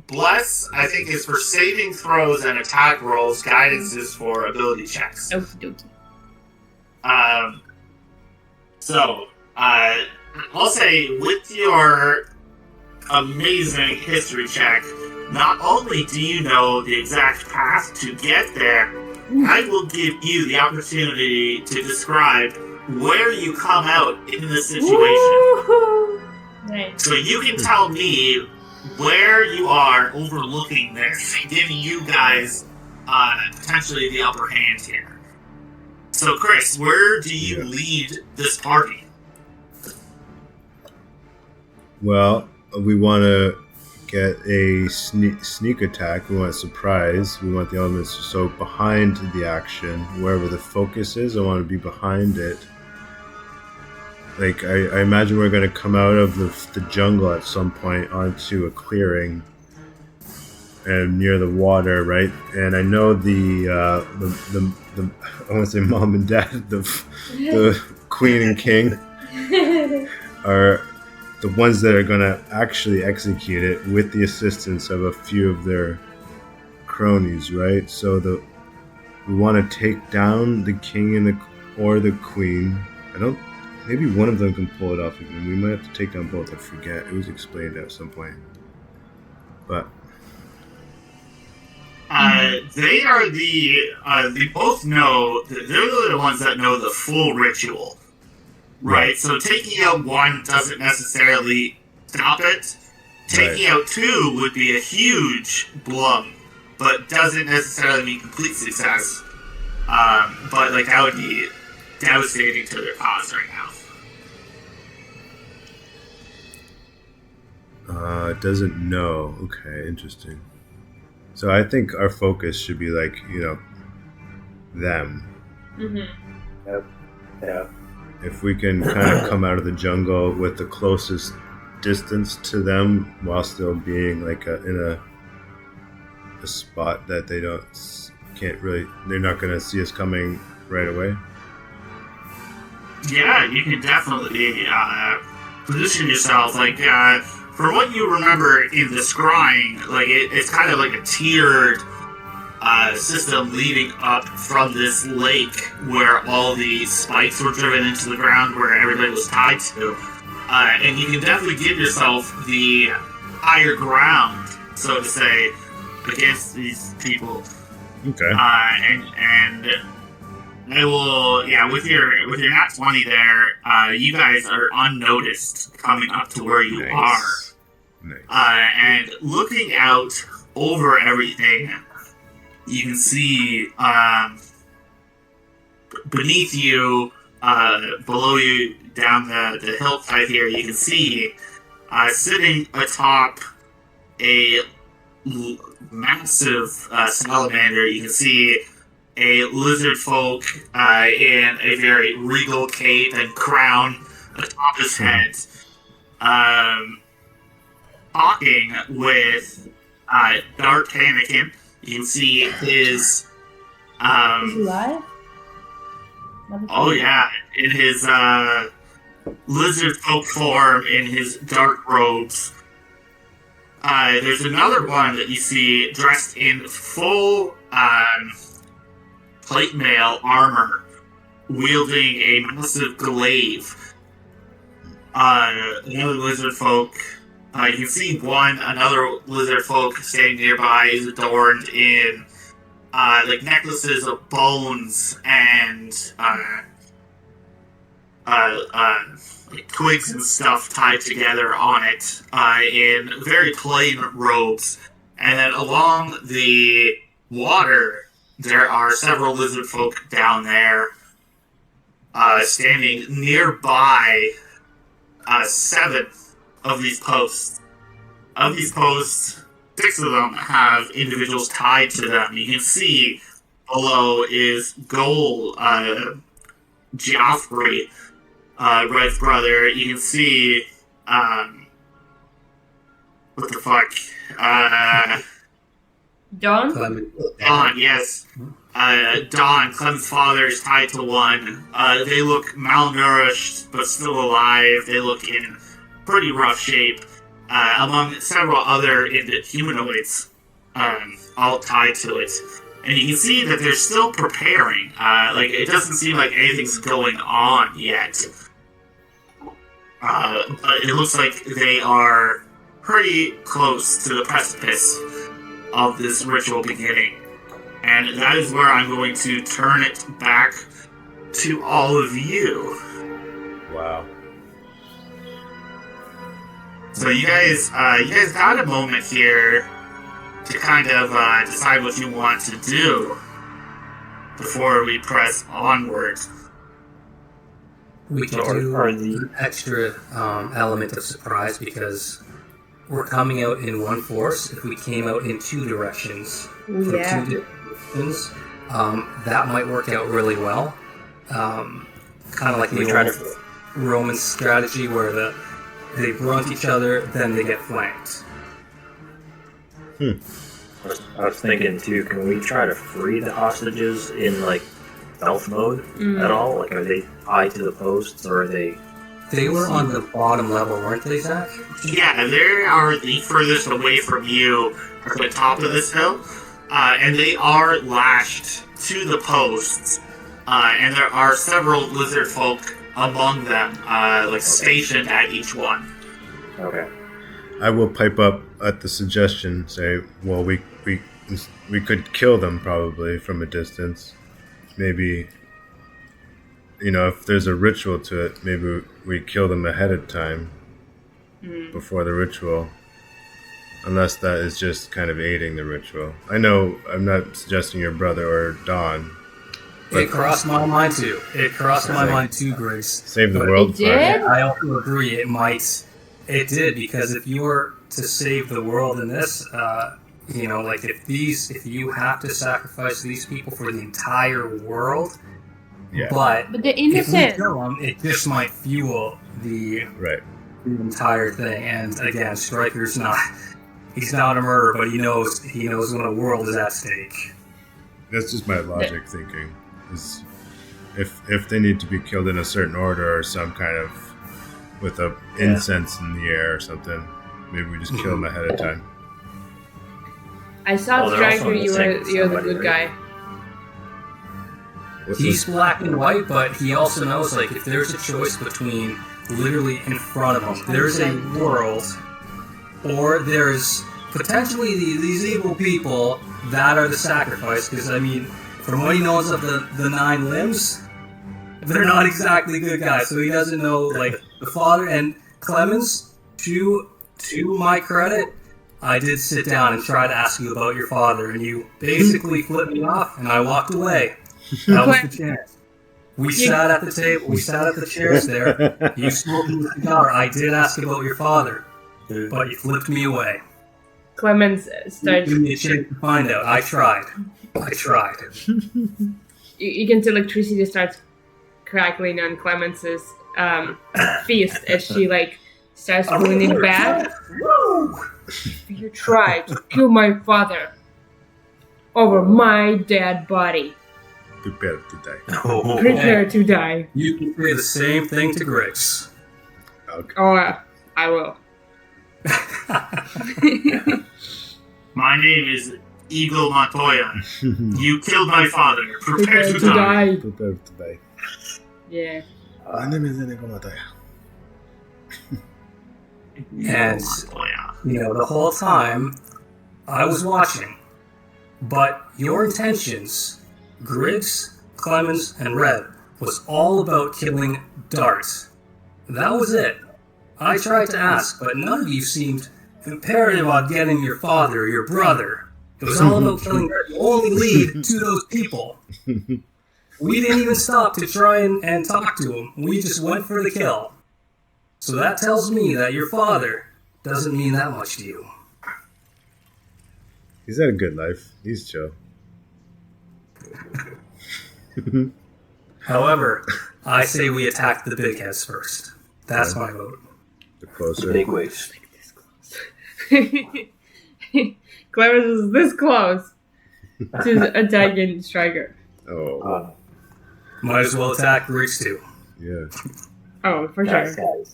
Speaker 1: Bless, I think, is for saving throws and attack rolls. Guidance is for ability checks.
Speaker 2: Okie
Speaker 1: So, I'll say with your amazing history check, not only do you know the exact path to get there, I will give you the opportunity to describe where you come out in this situation.
Speaker 2: Woo-hoo. Nice.
Speaker 1: So you can tell me where you are overlooking this, giving you guys potentially the upper hand here. So Chris, where do you lead this party?
Speaker 4: Well, we want to get a sneak attack. We want a surprise. We want the elements. So behind the action, wherever the focus is, I want to be behind it. Like, I imagine we're going to come out of the jungle at some point onto a clearing and near the water, right? And I know the I want to say mom and dad, the queen and king are the ones that are going to actually execute it with the assistance of a few of their cronies, right? So we want to take down the king and or the queen. Maybe one of them can pull it off again. We might have to take down both. I forget. It was explained at some point. But
Speaker 1: they are they both know that they're the ones that know the full ritual. Right, so taking out one doesn't necessarily stop it. Taking out two would be a huge blow, but doesn't necessarily mean complete success. But like that would be devastating to their cause right now.
Speaker 4: It doesn't know. Okay, interesting. So I think our focus should be like, them.
Speaker 2: Mm-hmm.
Speaker 5: Yep. Yeah.
Speaker 4: If we can kind of come out of the jungle with the closest distance to them while still being like in a spot that they're not going to see us coming right away.
Speaker 1: Yeah, you can definitely position yourself. Like, for what you remember in the scrying, like it's kind of like a tiered system leading up from this lake where all the spikes were driven into the ground where everybody was tied to. And you can definitely give yourself the higher ground, so to say, against these people.
Speaker 4: Okay.
Speaker 1: And I will, with your nat 20 there, you guys are unnoticed coming up to where you are.
Speaker 4: Nice.
Speaker 1: And looking out over everything, you can see beneath you, below you, down the hillside here, you can see sitting atop a massive salamander. You can see a lizard folk in a very regal cape and crown atop his head, talking with Dark Anakin. You can see his
Speaker 2: Is he alive?
Speaker 1: oh yeah, in his lizard folk form, in his dark robes. There's another one that you see dressed in full plate mail armor, wielding a massive glaive. Another lizard folk. You can see another lizard folk standing nearby is adorned in like necklaces of bones and like twigs and stuff tied together on it in very plain robes. And then along the water, there are several lizard folk down there standing nearby 7 of these posts. Of these posts, 6 of them have individuals tied to them. You can see below is Goal, Joffrey, Red's brother. You can see, what the fuck?
Speaker 2: Dawn?
Speaker 1: Dawn, yes. Dawn, Clem's father, is tied to one. They look malnourished, but still alive. They look in pretty rough shape, among several other humanoids, all tied to it. And you can see that they're still preparing. Like, it doesn't seem like anything's going on yet. But it looks like they are pretty close to the precipice of this ritual beginning. And that is where I'm going to turn it back to all of you.
Speaker 4: Wow.
Speaker 1: So you guys got a moment here to kind of decide what you want to do before we press onward.
Speaker 3: We can do the extra element of surprise because we're coming out in one force. If we came out in two directions, from
Speaker 2: Yeah.
Speaker 3: two directions, that might work out really well. Kind of like the old Roman strategy where they brunt each other, then they get flanked.
Speaker 5: I was thinking too, can we try to free the hostages in like stealth mode at all? Like, are they tied to the posts or are they?
Speaker 3: They were on the bottom level, weren't they, Zach?
Speaker 1: Yeah, they are the furthest away from you at the top of this hill, and they are lashed to the posts, and there are several lizard folk among them, stationed at each one.
Speaker 5: Okay.
Speaker 4: I will pipe up at the suggestion, say, well, we could kill them probably from a distance. Maybe, if there's a ritual to it, maybe we kill them ahead of time before the ritual. Unless that is just kind of aiding the ritual. I know I'm not suggesting your brother or Dawn.
Speaker 3: It crossed my mind too. It crossed my mind too, Grace.
Speaker 4: Save the world.
Speaker 2: It did?
Speaker 3: I also agree. It did, because if you were to save the world in this, if you have to sacrifice these people for the entire world,
Speaker 4: Yeah.
Speaker 3: but
Speaker 2: But the
Speaker 3: if we
Speaker 2: innocent.
Speaker 3: kill them, it just might fuel the
Speaker 4: Right.
Speaker 3: entire thing. And again, Stryker's he's not a murderer, but he knows when a world is at stake.
Speaker 4: That's just my logic thinking. Is if they need to be killed in a certain order or some kind of with a incense in the air or something, maybe we just kill them ahead of time.
Speaker 2: I saw
Speaker 5: Well, they're also
Speaker 2: Striker,
Speaker 5: in the
Speaker 2: you're
Speaker 5: same
Speaker 2: the
Speaker 5: with somebody,
Speaker 2: good
Speaker 5: right?
Speaker 2: guy.
Speaker 3: He's black and white, but he also knows, like, if there's a choice between literally in front of him, there's a world, or there's potentially these evil people that are the sacrifice, because, I mean, from what he knows of the 9 limbs, they're not exactly good guys, so he doesn't know, like, the father. And Clemens, to my credit, I did sit down and try to ask you about your father, and you basically flipped me off, and I walked away. That was the chance. We sat at the table, we sat at the chairs there, you smoked a cigar, I did ask about your father, but you flipped me away.
Speaker 2: Clemens starts.
Speaker 3: Give me a chance to find out. I tried.
Speaker 2: You can see electricity starts crackling on Clemens's fist as she starts pulling it back. You tried to kill my father over my dead body.
Speaker 4: Prepare to die.
Speaker 2: Prepare to die.
Speaker 3: You can say the same thing to Grace.
Speaker 4: Okay.
Speaker 2: Oh, I will.
Speaker 1: My name is Eagle Montoya. You killed my father. Prepare to die.
Speaker 4: Prepare to die.
Speaker 2: Yeah.
Speaker 4: My name is Inigo Montoya.
Speaker 3: And,
Speaker 1: Montoya.
Speaker 3: the whole time, I was watching. But your intentions, Griggs, Clemens, and Red, was all about killing Dart. That was it. I tried to ask, but none of you seemed imperative on getting your father or your brother. It was all about killing Dart. You only lead to those people. We didn't even stop to try and talk to him. We just went for the kill. So that tells me that your father doesn't mean that much to you.
Speaker 4: He's had a good life. He's chill.
Speaker 3: However, I say we attack the big heads first. That's my vote.
Speaker 4: The closer.
Speaker 5: Big wigs.
Speaker 2: Clemens is this close to attacking Striker.
Speaker 4: Oh,
Speaker 3: Might as well attack Griggs too.
Speaker 4: yeah.
Speaker 2: Oh, for
Speaker 5: Guys,
Speaker 2: sure.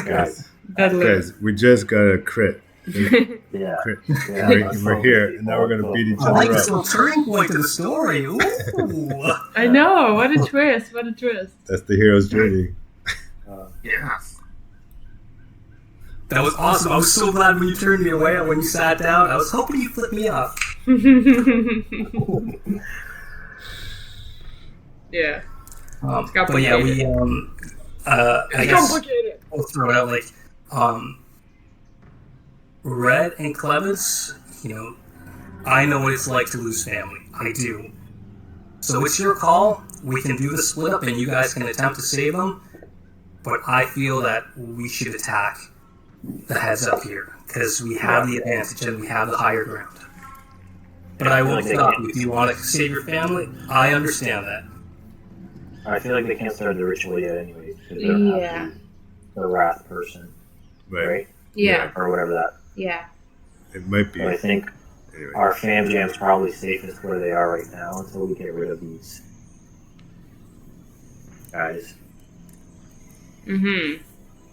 Speaker 4: Guys.
Speaker 2: Deadly.
Speaker 4: Guys, we just got a crit.
Speaker 5: yeah.
Speaker 4: Crit.
Speaker 5: Yeah,
Speaker 4: We're here, and now we're going to beat each
Speaker 3: I like
Speaker 4: other
Speaker 3: this
Speaker 4: up.
Speaker 3: little turning point to the story. Ooh.
Speaker 2: I know. What a twist. What a twist.
Speaker 4: That's the hero's journey.
Speaker 1: Yeah.
Speaker 3: That was awesome. I was so glad when you turned me away and when you sat down. I was hoping you flipped me off.
Speaker 2: Yeah. It's
Speaker 3: But
Speaker 2: complicated.
Speaker 3: yeah, we I
Speaker 2: It's
Speaker 3: guess
Speaker 2: complicated.
Speaker 3: we'll throw it out like Red and Clemens. You know, I know what it's like to lose family. I do. So it's your call. We can do the split up, and you guys can attempt to save them. But I feel that we should attack the heads up here because we have the advantage and we have the higher ground. But I won't stop you if you want to save your family. I understand that.
Speaker 5: I feel like they can't start the ritual yet anyway, because they're actually the wrath person, right?
Speaker 2: Yeah.
Speaker 5: Or whatever that.
Speaker 2: Yeah.
Speaker 4: It might be.
Speaker 5: But I think
Speaker 4: Anyway.
Speaker 5: our fam jam's probably safest where they are right now until we get rid of these guys.
Speaker 2: Mm-hmm.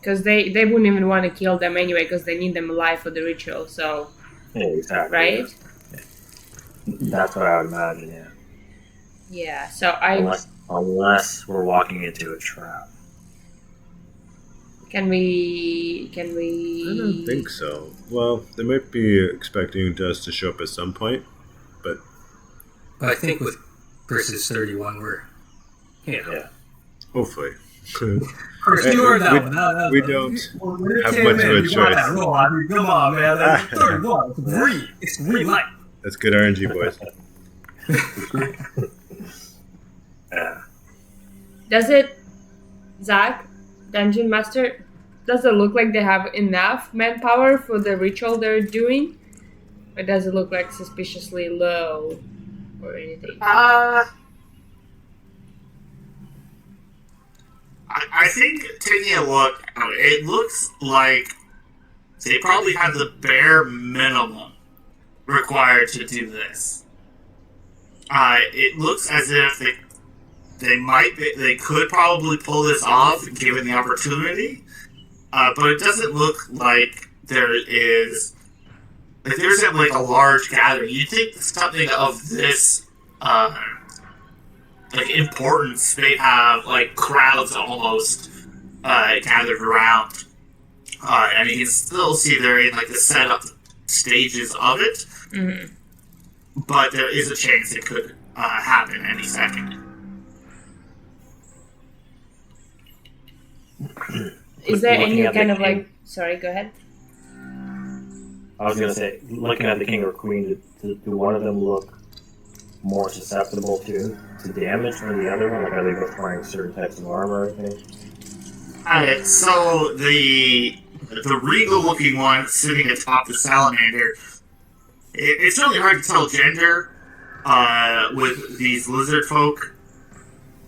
Speaker 2: Because they wouldn't even want to kill them anyway because they need them alive for the ritual, so...
Speaker 5: Yeah, exactly.
Speaker 2: Right?
Speaker 5: Yeah. That's what I would imagine, yeah.
Speaker 2: Yeah, so
Speaker 5: Unless we're walking into a trap.
Speaker 2: Can we...
Speaker 4: I don't think so. Well, they might be expecting us to show up at some point, but
Speaker 3: But I think with versus 31, we're
Speaker 5: Yeah.
Speaker 4: hopefully.
Speaker 3: Chris, you are down.
Speaker 4: We don't have much of a choice.
Speaker 3: Come on, man. That's 31. It's green. It's green light.
Speaker 4: That's good RNG, boys.
Speaker 5: Yeah.
Speaker 2: Does it, Zach, Dungeon Master, does it look like they have enough manpower for the ritual they're doing? Or does it look like suspiciously low or anything?
Speaker 1: I think taking a look, it looks like they probably have the bare minimum required to do this. It looks as if they could probably pull this off given the opportunity, but it doesn't look like there isn't like a large gathering. You'd think something of this like importance, they have like crowds almost gathered around, and you can still see they're in like the setup stages of it.
Speaker 2: Mm-hmm.
Speaker 1: But there is a chance it could happen any second.
Speaker 2: Is there
Speaker 5: Looking
Speaker 2: any
Speaker 5: at the
Speaker 2: kind of
Speaker 5: king.
Speaker 2: like... Sorry, go ahead.
Speaker 5: I was going to say, looking at the king or queen, do one of them look more susceptible to damage than the other one? Like, are they both wearing certain types of armor or anything?
Speaker 1: So the regal-looking one sitting atop the salamander, it's really hard to tell gender with these lizard folk,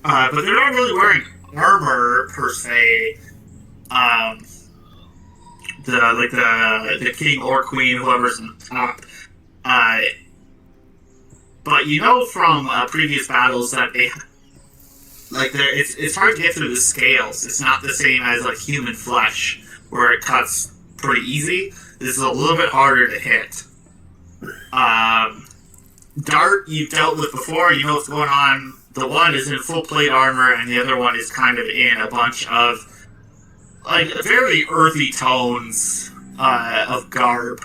Speaker 1: but they're not really wearing armor per se. The king or queen, whoever's on top. But you know from previous battles that it's hard to get through the scales. It's not the same as like human flesh where it cuts pretty easy. This is a little bit harder to hit. Dart you've dealt with before. You know what's going on. The one is in full plate armor, and the other one is kind of in a bunch of like very earthy tones of garb.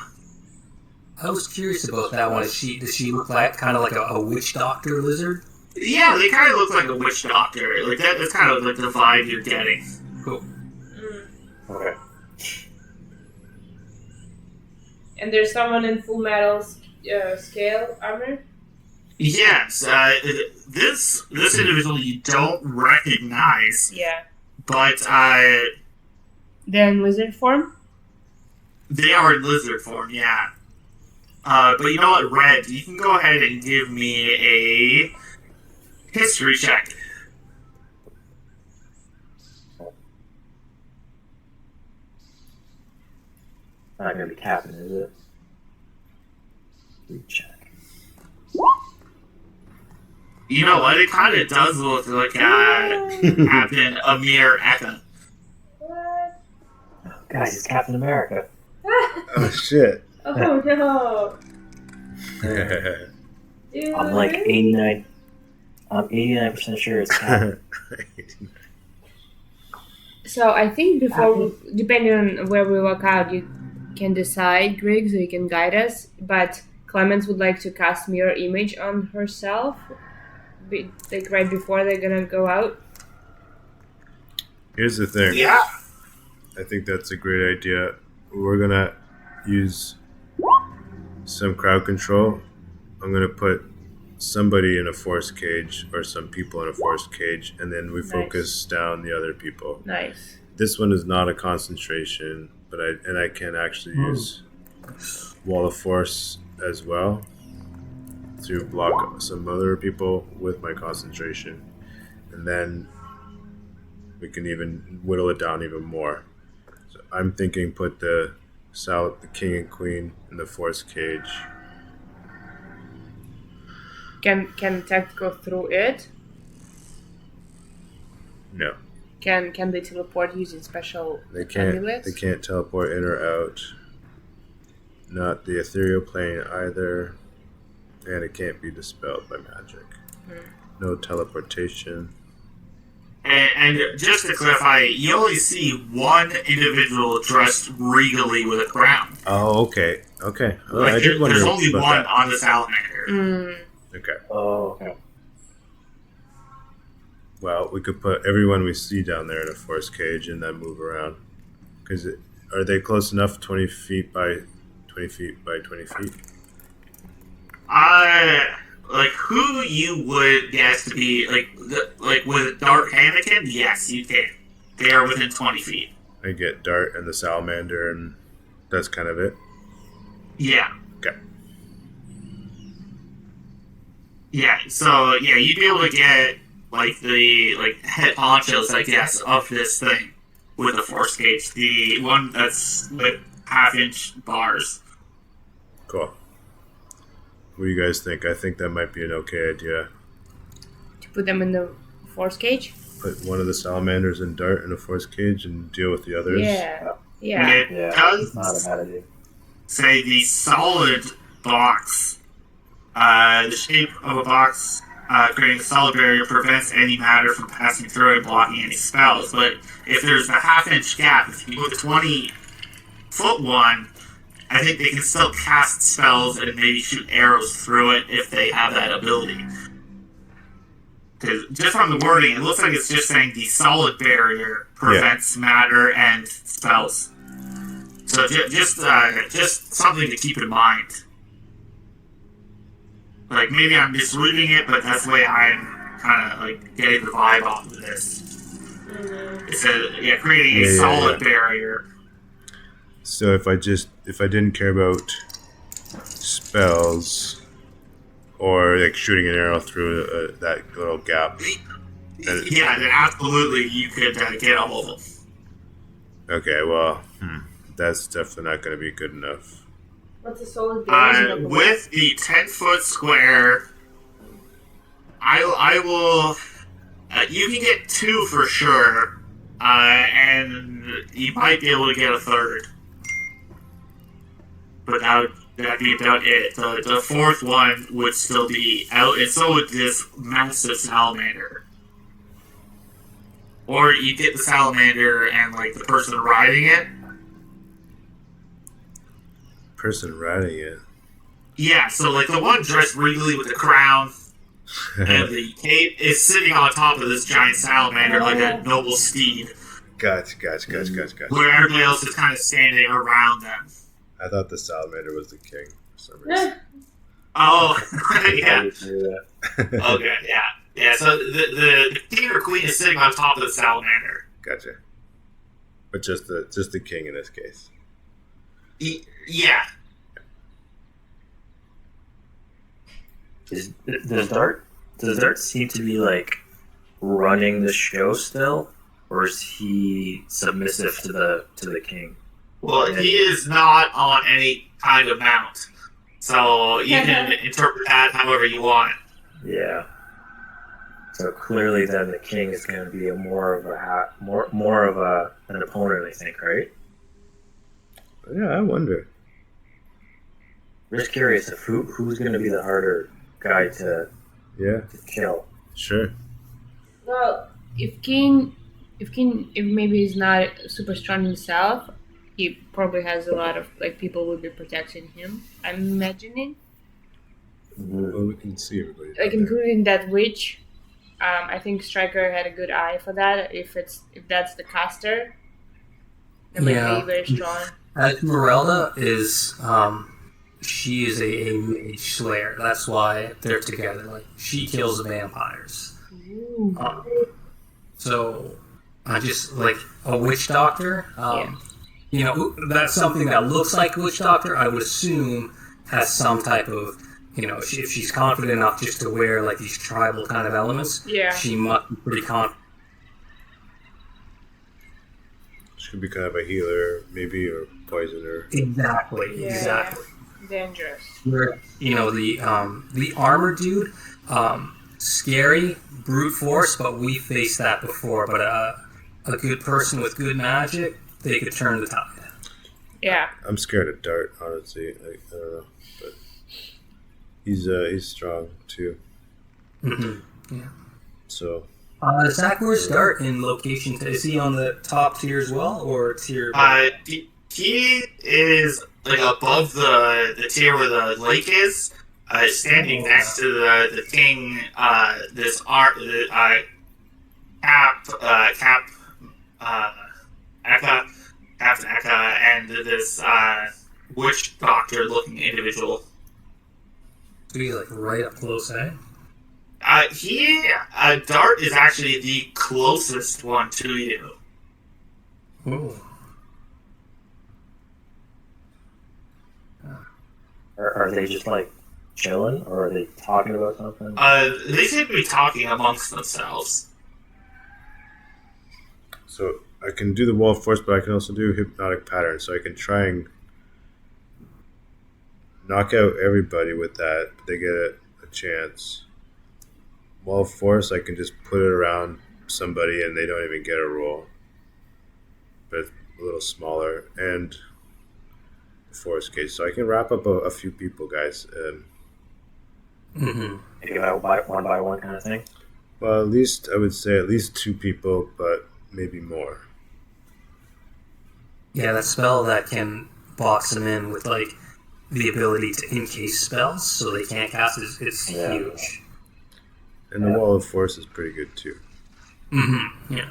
Speaker 3: I was curious about that one. Does she look like kind of like a witch doctor lizard?
Speaker 1: Yeah, they kind of look like a witch doctor. Like that's kind of like the vibe you're getting.
Speaker 3: Cool.
Speaker 5: Okay.
Speaker 2: And there's someone in full metal scale armor?
Speaker 1: Yes, this individual you don't recognize,
Speaker 2: Yeah.
Speaker 1: but
Speaker 2: They're in lizard form?
Speaker 1: they are in lizard form. Yeah. But you know what, Red? You can go ahead and give me a history check.
Speaker 5: Not going to be Captain, is it? Recheck.
Speaker 1: You know what? It kind of does look like Captain Amir Eka.
Speaker 2: What?
Speaker 5: Guys, it's Captain America.
Speaker 4: Oh shit.
Speaker 2: Oh no. Dude.
Speaker 5: I'm like 89. I'm 89% sure it's Captain.
Speaker 2: So I think depending on where we walk out, you can decide, Greg, so you can guide us. But Clemens would like to cast mirror image on herself, like right before they're gonna go out.
Speaker 4: Here's the thing.
Speaker 1: Yeah.
Speaker 4: I think that's a great idea. We're gonna use some crowd control. I'm gonna put somebody in a force cage or some people in a force cage, and then we focus down the other people.
Speaker 2: Nice.
Speaker 4: This one is not a concentration, but I can actually use wall of force as well to block some other people with my concentration, and then we can even whittle it down even more. So I'm thinking put the king and queen in the force cage.
Speaker 2: Can tech go through it?
Speaker 4: No,
Speaker 2: Can they teleport using special
Speaker 4: they can't.
Speaker 2: amulets?
Speaker 4: They can't teleport in or out. Not the ethereal plane either, and it can't be dispelled by magic. No teleportation.
Speaker 1: And just to clarify, you only see one individual dressed regally with a crown.
Speaker 4: Oh, okay. Okay. Oh,
Speaker 1: Like,
Speaker 4: I did wonder
Speaker 1: there's only
Speaker 4: about
Speaker 1: one
Speaker 4: that.
Speaker 1: on the salamander.
Speaker 4: Okay.
Speaker 5: Oh, okay.
Speaker 4: Well, we could put everyone we see down there in a force cage and then move around. Because are they close enough? 20 feet by 20 feet by 20 feet?
Speaker 1: Like who you would guess to be like with Dark Anakin? Yes, you can. They are within 20 feet.
Speaker 4: I get Dart and the salamander, and that's kind of it.
Speaker 1: Yeah.
Speaker 4: Okay.
Speaker 1: Yeah. So yeah, you'd be able to get like the head honchos, I guess, of this thing with the force gauge. The one that's with half-inch bars.
Speaker 4: Cool. What do you guys think? I think that might be an okay idea.
Speaker 2: To put them in the force cage?
Speaker 4: Put one of the salamanders and Dart in a force cage and deal with the others.
Speaker 2: Yeah. Yeah.
Speaker 1: It
Speaker 5: Yeah,
Speaker 1: does
Speaker 5: not a bad idea.
Speaker 1: say the solid box, the shape of a box creating a solid barrier prevents any matter from passing through and blocking any spells. But if there's a half-inch gap, if you put a 20-foot one, I think they can still cast spells and maybe shoot arrows through it if they have that ability. Because just from the wording, it looks like it's just saying the solid barrier prevents matter and spells. So just something to keep in mind. Like, maybe I'm misreading it, but that's the way I'm kind of, like, getting the vibe off of this. It's creating a solid barrier.
Speaker 4: So if I didn't care about spells or like shooting an arrow through that little gap, then
Speaker 1: absolutely you could get all of them.
Speaker 4: Okay, well, that's definitely not going to be good enough.
Speaker 2: What's a solid barrier?
Speaker 1: With the 10-foot square, I will. You can get 2 for sure, and you might be able to get a third. But that'd be about it. The fourth one would still be out, and so would this massive salamander. Or you get the salamander and like the person riding it.
Speaker 4: Person riding it.
Speaker 1: Yeah, so like the one dressed regally with the crown and the cape is sitting on top of this giant salamander like a noble steed.
Speaker 4: Gotcha.
Speaker 1: Where everybody else is kind of standing around them.
Speaker 4: I thought the salamander was the king for some reason.
Speaker 1: Oh, yeah.
Speaker 5: Yeah.
Speaker 1: Okay, yeah. Yeah, so the king or queen is sitting on top of the salamander.
Speaker 4: Gotcha. But just the king in this case.
Speaker 1: Yeah.
Speaker 5: Does Dart seem to be like running the show still, or is he submissive to the king?
Speaker 1: Well, he is not on any kind of mount, so you can interpret that however you want.
Speaker 5: Yeah. So clearly, then the king is going to be more of an opponent, I think, right?
Speaker 4: Yeah, I wonder.
Speaker 5: I'm just curious if who's going to be the harder guy to kill.
Speaker 4: Sure.
Speaker 2: Well, if if maybe he's not super strong himself, he probably has a lot of like people will be protecting him. I'm imagining,
Speaker 4: Well, we can see everybody.
Speaker 2: like
Speaker 4: down there.
Speaker 2: including that witch. I think Striker had a good eye for that. If that's the caster, that might
Speaker 3: Yeah.
Speaker 2: be very strong.
Speaker 3: Esmeralda is she is a mage slayer. That's why they're together. Like she kills vampires.
Speaker 2: Ooh.
Speaker 3: So I just like a witch doctor.
Speaker 2: Yeah.
Speaker 3: You know, that's something that looks like a witch doctor. I would assume has some type of, you know, if she's confident enough just to wear like these tribal kind of elements.
Speaker 2: Yeah.
Speaker 3: She must be pretty confident.
Speaker 4: She could be kind of a healer, maybe, or poisoner.
Speaker 3: Exactly.
Speaker 2: Yeah.
Speaker 3: Exactly.
Speaker 2: Dangerous.
Speaker 3: Where, you know, the armor dude, scary brute force, but we faced that before. But a good person with good magic, they could turn the tide.
Speaker 2: Yeah.
Speaker 4: I'm scared of Dart, honestly. I don't know, but he's strong too.
Speaker 3: Mm-hmm. Yeah.
Speaker 4: So
Speaker 3: Zach, where's Dart in location? Is he on the top tier as well, or tier?
Speaker 1: He is like above the tier where the lake is, standing next to the king. This art, Captain Eka, and this witch doctor looking individual.
Speaker 3: To be like right up close, eh?
Speaker 1: Dart is actually the closest one to you.
Speaker 3: Ooh.
Speaker 5: Are they just like chilling, or are they talking about something?
Speaker 1: They seem to be talking amongst themselves.
Speaker 4: So I can do the wall of force, but I can also do hypnotic pattern. So I can try and knock out everybody with that. But they get a chance. Wall of force, I can just put it around somebody and they don't even get a roll. But it's a little smaller. And force cage. So I can wrap up a few people, guys.
Speaker 3: Mm-hmm.
Speaker 5: Maybe one by one kind of thing.
Speaker 4: Well, at least I would say at least 2 people, but maybe more.
Speaker 3: Yeah, that spell that can box them in with like the ability to encase spells, so they can't cast it. It's huge.
Speaker 4: And the wall of force is pretty good too.
Speaker 3: Mm-hmm. Yeah.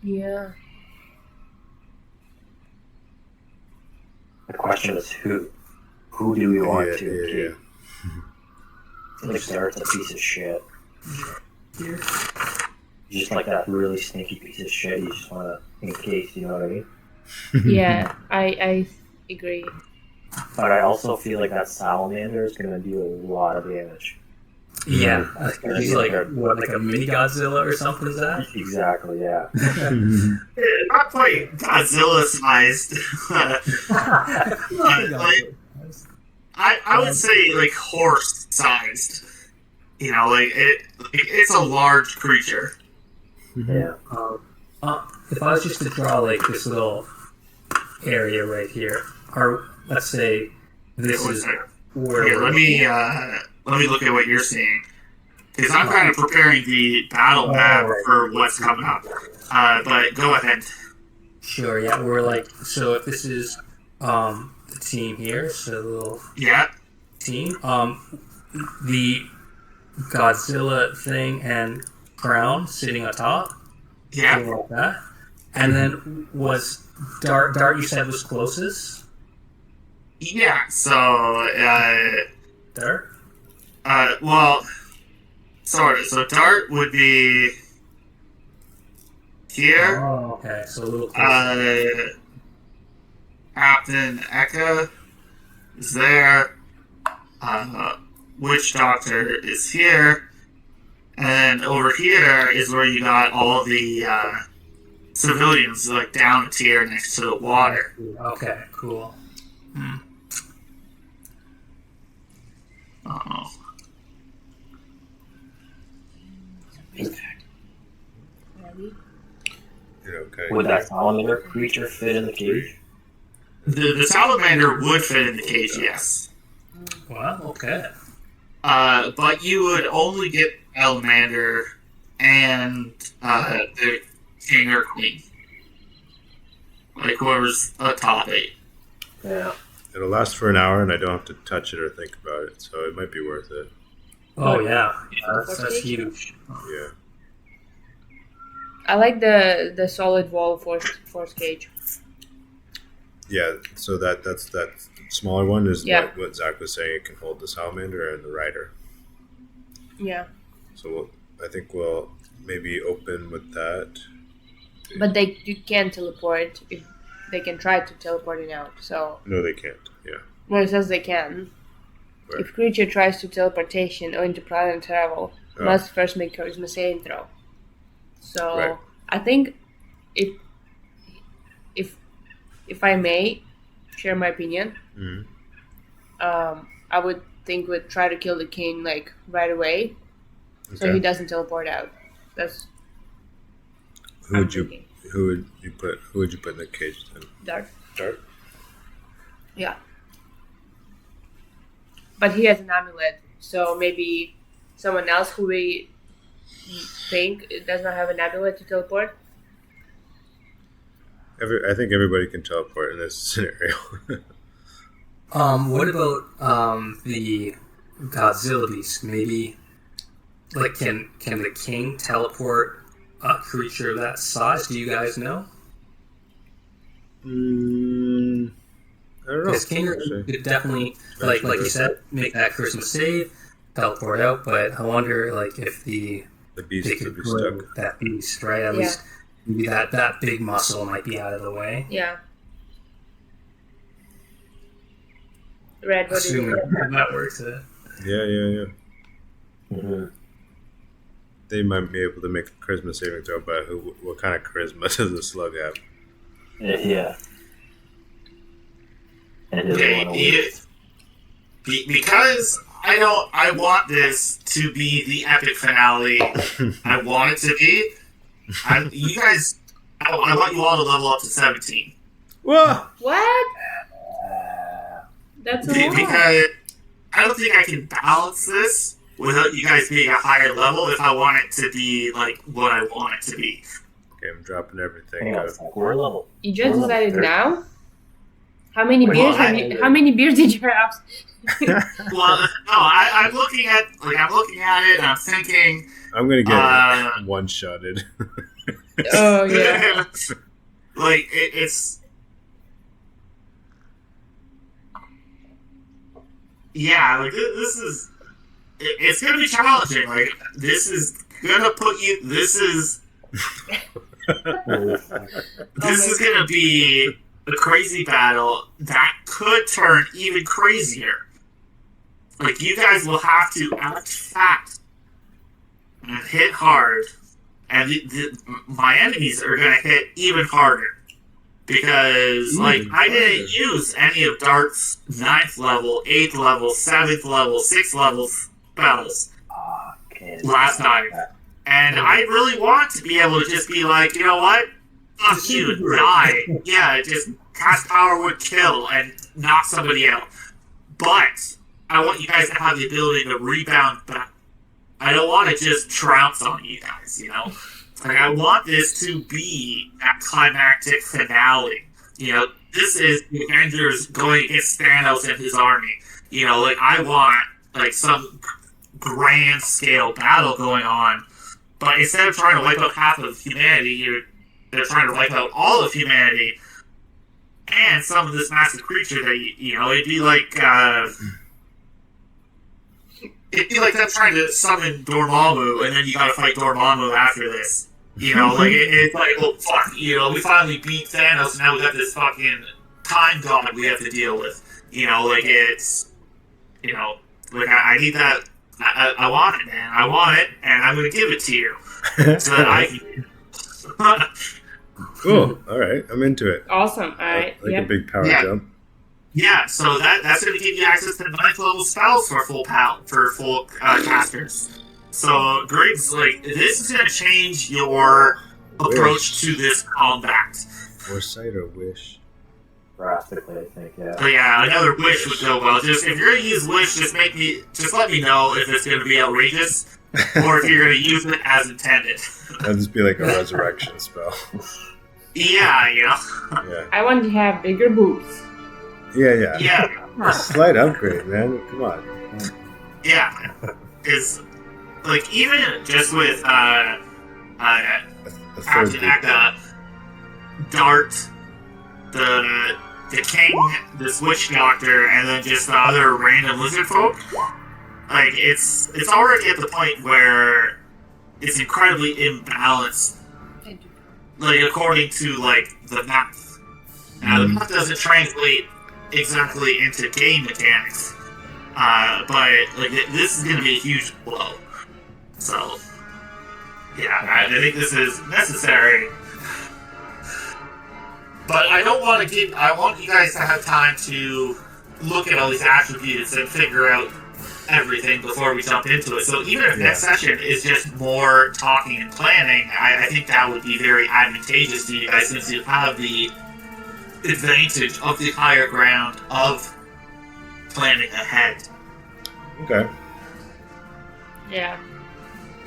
Speaker 2: Yeah.
Speaker 5: The question is who? Who do we want to
Speaker 4: Yeah.
Speaker 5: keep? I feel like Dart's a piece of shit. He's just like that really sneaky piece of shit. You just want to encase, you know what I mean?
Speaker 2: Yeah. I agree.
Speaker 5: But I also feel like that salamander is going to do a lot of damage.
Speaker 3: Yeah.
Speaker 5: Yeah.
Speaker 3: He's like what, like a mini Godzilla or something? Is that?
Speaker 5: Exactly, yeah.
Speaker 1: Not quite Godzilla sized. I would say like horse sized. You know, like it's a large creature.
Speaker 5: Yeah.
Speaker 3: If I was just to draw like this little area right here, or let's say this is where
Speaker 1: Here,
Speaker 3: we're
Speaker 1: let me look at what you're seeing, because I'm kind of preparing the battle map for what's coming up. But go ahead.
Speaker 3: Sure, yeah, we're like, so if this is the team here, so the little
Speaker 1: Yeah.
Speaker 3: team, the Godzilla thing and crown sitting on top,
Speaker 1: Yeah.
Speaker 3: something like that, and then was Dart you said was closest?
Speaker 1: Yeah. So,
Speaker 3: Dart?
Speaker 1: well, sorry. So Dart would be here.
Speaker 3: Oh, okay, so a little closer.
Speaker 1: Captain Eka is there. Witch Doctor is here. And over here is where you got all the civilians, like down a tier next to the water.
Speaker 3: Okay, cool.
Speaker 1: Oh.
Speaker 4: Okay.
Speaker 5: Would that salamander creature fit in the cage?
Speaker 1: The salamander would fit in the cage, yes.
Speaker 3: Well, okay.
Speaker 1: but you would only get Elmander and the king or queen. Like whoever's a top 8.
Speaker 5: Yeah.
Speaker 4: It'll last for an hour, and I don't have to touch it or think about it, so it might be worth it.
Speaker 3: Oh yeah, that's huge.
Speaker 4: Yeah.
Speaker 2: I like the solid wall force cage.
Speaker 4: Yeah, so that's that smaller one is
Speaker 2: Yeah.
Speaker 4: what Zach was saying. It can hold the salamander and the rider.
Speaker 2: Yeah,
Speaker 4: So I think we'll maybe open with that.
Speaker 2: but you can teleport. If they can try to teleport it out. So
Speaker 4: No, they can't. Yeah.
Speaker 2: well, it says they can.
Speaker 4: Right.
Speaker 2: If creature tries to teleportation or interplanet travel,
Speaker 4: Oh.
Speaker 2: must first make charisma saving throw. So
Speaker 4: Right.
Speaker 2: I think if I may share my opinion,
Speaker 4: Mhm.
Speaker 2: I would think would try to kill the king like right away, so
Speaker 4: Okay.
Speaker 2: he doesn't teleport out. That's
Speaker 4: Who would you put in the cage then?
Speaker 2: Dark.
Speaker 4: Dart.
Speaker 2: Yeah. But he has an amulet, so maybe someone else who we think does not have an amulet to teleport.
Speaker 4: I think everybody can teleport in this scenario.
Speaker 3: What about the Godzilla beast? Maybe, like, can the king teleport a creature that size? Do you guys know?
Speaker 4: I don't know.
Speaker 3: Because king could definitely, like you said, make that Christmas save, teleport out. But I wonder, like, if
Speaker 4: The beast
Speaker 3: they
Speaker 4: would
Speaker 3: could
Speaker 4: be
Speaker 3: grow
Speaker 4: stuck.
Speaker 3: that beast, right? At
Speaker 2: Yeah.
Speaker 3: least maybe that big muscle might be out of the way.
Speaker 2: Yeah. Red, what do you
Speaker 3: Assuming
Speaker 2: think?
Speaker 3: that works.
Speaker 4: Yeah.
Speaker 5: Mm-hmm.
Speaker 4: They might be able to make a charisma saving throw, but what kind of charisma does the slug have?
Speaker 5: Yeah. And does
Speaker 1: Okay,
Speaker 5: it want to lose?
Speaker 1: because I want this to be the epic finale. I want it to be. You guys, I want you all to level up to 17.
Speaker 4: Whoa!
Speaker 2: What? That's a lot.
Speaker 1: Because I don't think I can balance this without you guys being a higher level if I want it to be like what I want it to be.
Speaker 4: Okay, I'm dropping everything.
Speaker 5: Hang on, we're level.
Speaker 2: You just
Speaker 5: Well,
Speaker 2: decided
Speaker 5: there-
Speaker 2: now? How many
Speaker 1: Well,
Speaker 2: beers
Speaker 1: I-
Speaker 2: how many beers did you have?
Speaker 1: Well, no, I'm looking at it and I'm thinking,
Speaker 4: I'm gonna get
Speaker 1: Uh,
Speaker 4: one-shotted.
Speaker 2: Oh yeah.
Speaker 1: like it's. Yeah, like this is. It's gonna be challenging. Like this is gonna put you. This is gonna be a crazy battle that could turn even crazier. Like you guys will have to act fast and hit hard, and my enemies are gonna hit even harder. Because, like, I didn't use any of Dart's 9th level, 8th level, 7th level, 6th level spells
Speaker 5: Okay.
Speaker 1: last time. And I really want to be able to just be like, you know what? Fuck you, die. Yeah, just cast power would kill and knock somebody out. But I want you guys to have the ability to rebound back. I don't want to just trounce on you guys, you know? Like, I want this to be that climactic finale. You know, this is the Avengers going against Thanos and his army. You know, like, I want, like, some grand scale battle going on. But instead of trying to wipe out half of humanity, they're trying to wipe out all of humanity. And some of this massive creature that, you know, it'd be like them trying to summon Dormammu, and then you gotta fight Dormammu after this. You know, like, it's like, oh, fuck, you know, we finally beat Thanos, and now we got this fucking time god we have to deal with. You know, like, it's, you know, like, I need that, I want it, man. I want it, and I'm gonna give it to you. So that I can...
Speaker 4: Cool. All right, I'm into it.
Speaker 2: Awesome. Alright.
Speaker 4: Like
Speaker 2: Yeah.
Speaker 4: a big power
Speaker 1: Yeah.
Speaker 4: jump.
Speaker 1: Yeah, so that's going to give you access to 9th level spells for full casters. So, Griggs, like, this is going to change your approach to this combat.
Speaker 4: Foresight or wish.
Speaker 5: drastically, I think, yeah.
Speaker 1: But yeah, another wish would go well. Just if you're gonna use wish, just let me know if it's gonna be outrageous, or if you're gonna use it as intended.
Speaker 4: That'd just be like a resurrection spell.
Speaker 1: Yeah,
Speaker 4: Yeah.
Speaker 2: I want to have bigger boobs.
Speaker 4: Yeah.
Speaker 1: Yeah,
Speaker 4: A slight upgrade, man. Come on.
Speaker 1: yeah. It's like even just with
Speaker 4: A third
Speaker 1: Captain
Speaker 4: big-
Speaker 1: Eka, Dart, the king, this witch doctor, and then just the other random lizard folk. Like it's already at the point where it's incredibly imbalanced. Like according to like the math. Now the math doesn't translate exactly into game mechanics, but like this is going to be a huge blow. So yeah, I think this is necessary. But I don't want to give. I want you guys to have time to look at all these attributes and figure out everything before we jump into it. So even if next session is just more talking and planning, I think that would be very advantageous to you guys since you have the advantage of the higher ground of planning ahead.
Speaker 4: Okay.
Speaker 2: Yeah.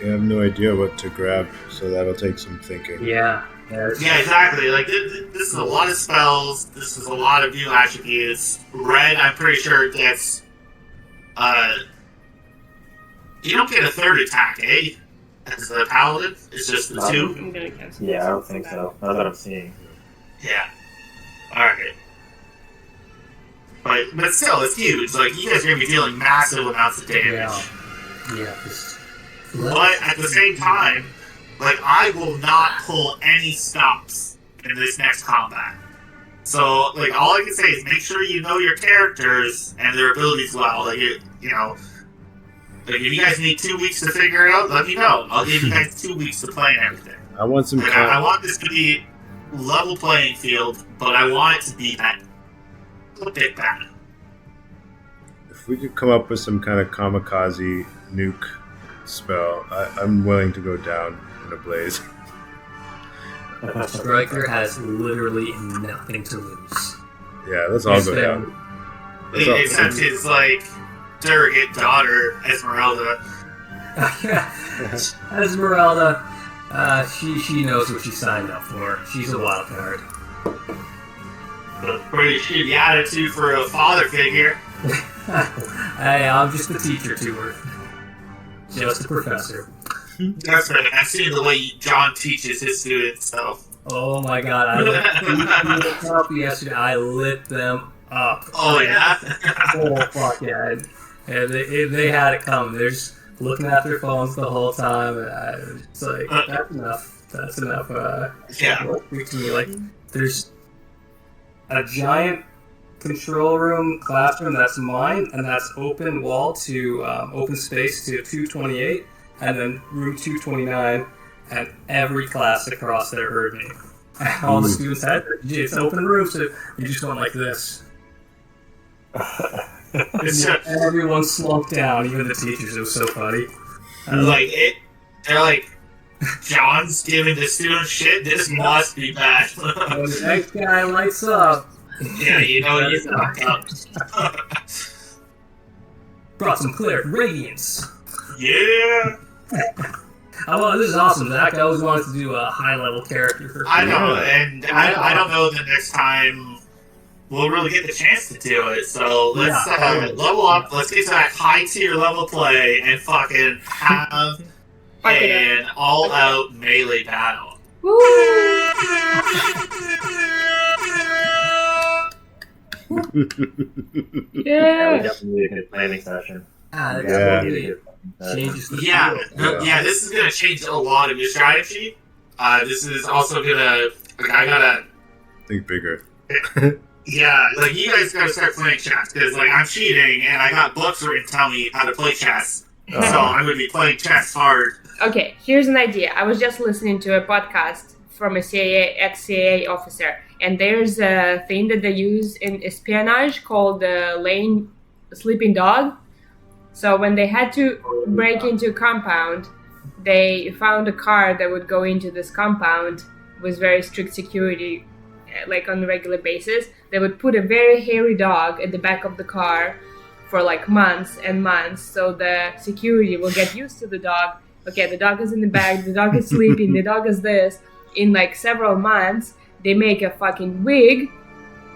Speaker 4: You have no idea what to grab, so that'll take some thinking.
Speaker 3: Yeah.
Speaker 1: Yeah, exactly. Like this is a lot of spells. This is a lot of new attributes. Red, I'm pretty sure gets. You don't get a third attack, eh? As the paladin, it's just the two.
Speaker 2: I'm gonna cancel.
Speaker 5: Yeah, I don't think so. Not that I'm seeing.
Speaker 1: Yeah. Alright. But still, it's huge. Like, you guys are going to be dealing massive amounts of damage.
Speaker 3: Yeah.
Speaker 1: But at the same time, like, I will not pull any stops in this next combat. So, like, all I can say is make sure you know your characters and their abilities well. Like, like, if you guys need 2 weeks to figure it out, let me know. I'll give you guys 2 weeks to plan everything.
Speaker 4: I want some.
Speaker 1: Like, I want this to be level playing field, but I want it to be that a bit bad.
Speaker 4: If we could come up with some kind of kamikaze nuke spell, I'm willing to go down in a blaze.
Speaker 3: Striker has literally nothing to lose.
Speaker 4: Yeah, let's all go down. Let's all-
Speaker 1: Except his, like, surrogate daughter, Esmeralda.
Speaker 3: Esmeralda, she knows what she signed up for. She's a wild card.
Speaker 1: Pretty shitty attitude for a father figure.
Speaker 3: Hey, I'm just a teacher to her. Just a professor.
Speaker 1: That's right. I've seen the way John teaches his students, so.
Speaker 3: Oh my god, I lit them up yesterday. I lit them up.
Speaker 1: Oh, yeah?
Speaker 3: Oh, fuck yeah. And they had it coming. They're just looking at their phones the whole time. And it's like, that's enough. That's enough.
Speaker 1: Yeah.
Speaker 3: To me. Like, there's a giant control room classroom that's mine, and that's open wall to open space to 228, and then room 229, and every class across there heard me. And all the students had it's an open room, so you just went like this. And everyone slumped down, even the teachers. It was so funny.
Speaker 1: They're like, John's giving the students shit, this must be bad.
Speaker 3: When the next guy lights up,
Speaker 1: Yeah, you know he's not up.
Speaker 3: brought some clear radiance.
Speaker 1: Yeah.
Speaker 3: Oh, this is awesome. Zach, I always wanted to do a high-level character for
Speaker 1: I know, and I don't know the next time we'll really get the chance to do it. So let's level up. Let's get to that high tier level play and fucking have an all-out melee battle.
Speaker 2: Woo!
Speaker 5: Yeah, we
Speaker 2: Yeah.
Speaker 5: definitely need a good planning session.
Speaker 3: That's
Speaker 4: Yeah.
Speaker 3: what it changes the
Speaker 1: Yeah,
Speaker 3: field.
Speaker 1: yeah. This is gonna change a lot of your strategy. This is also gonna. Like, I gotta.
Speaker 4: Think bigger.
Speaker 1: Yeah, like you guys gotta start playing chess because like I'm cheating and I got books written telling me how to play chess. So I'm gonna be playing chess hard.
Speaker 2: Okay, here's an idea. I was just listening to a podcast from a ex-CIA officer, and there's a thing that they use in espionage called the lane sleeping dog. So when they had to break into a compound, they found a car that would go into this compound with very strict security, like on a regular basis, they would put a very hairy dog at the back of the car for like months and months, so the security will get used to the dog. Okay, the dog is in the bag, the dog is sleeping, the dog is this. In like several months, they make a fucking wig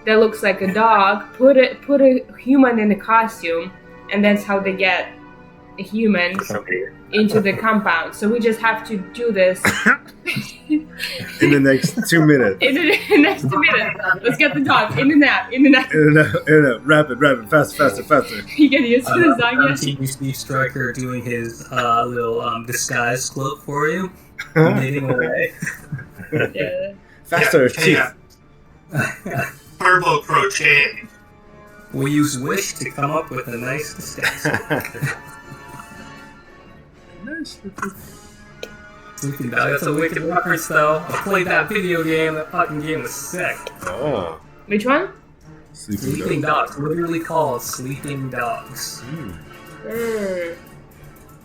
Speaker 2: that looks like a dog, put a human in a costume, and that's how they get a human into the compound. So we just have to do this
Speaker 4: In the next 2 minutes.
Speaker 2: in the next 2 minutes. Let's get the dog in and out, in and out.
Speaker 4: In and out. Rapid, faster.
Speaker 2: You get used to this dog, yeah?
Speaker 3: TV Speed Striker doing his little disguise cloak for you, leading away.
Speaker 2: Yeah.
Speaker 4: Faster, chief.
Speaker 1: Turbo crocheting.
Speaker 3: We use Wish to come up with a nice disguise. Sleeping Dog, that's a wicked reference though. I played that video game, that fucking game was sick.
Speaker 4: Oh.
Speaker 2: Which one?
Speaker 3: Sleeping Dogs, literally called Sleeping Dogs.
Speaker 2: Mm.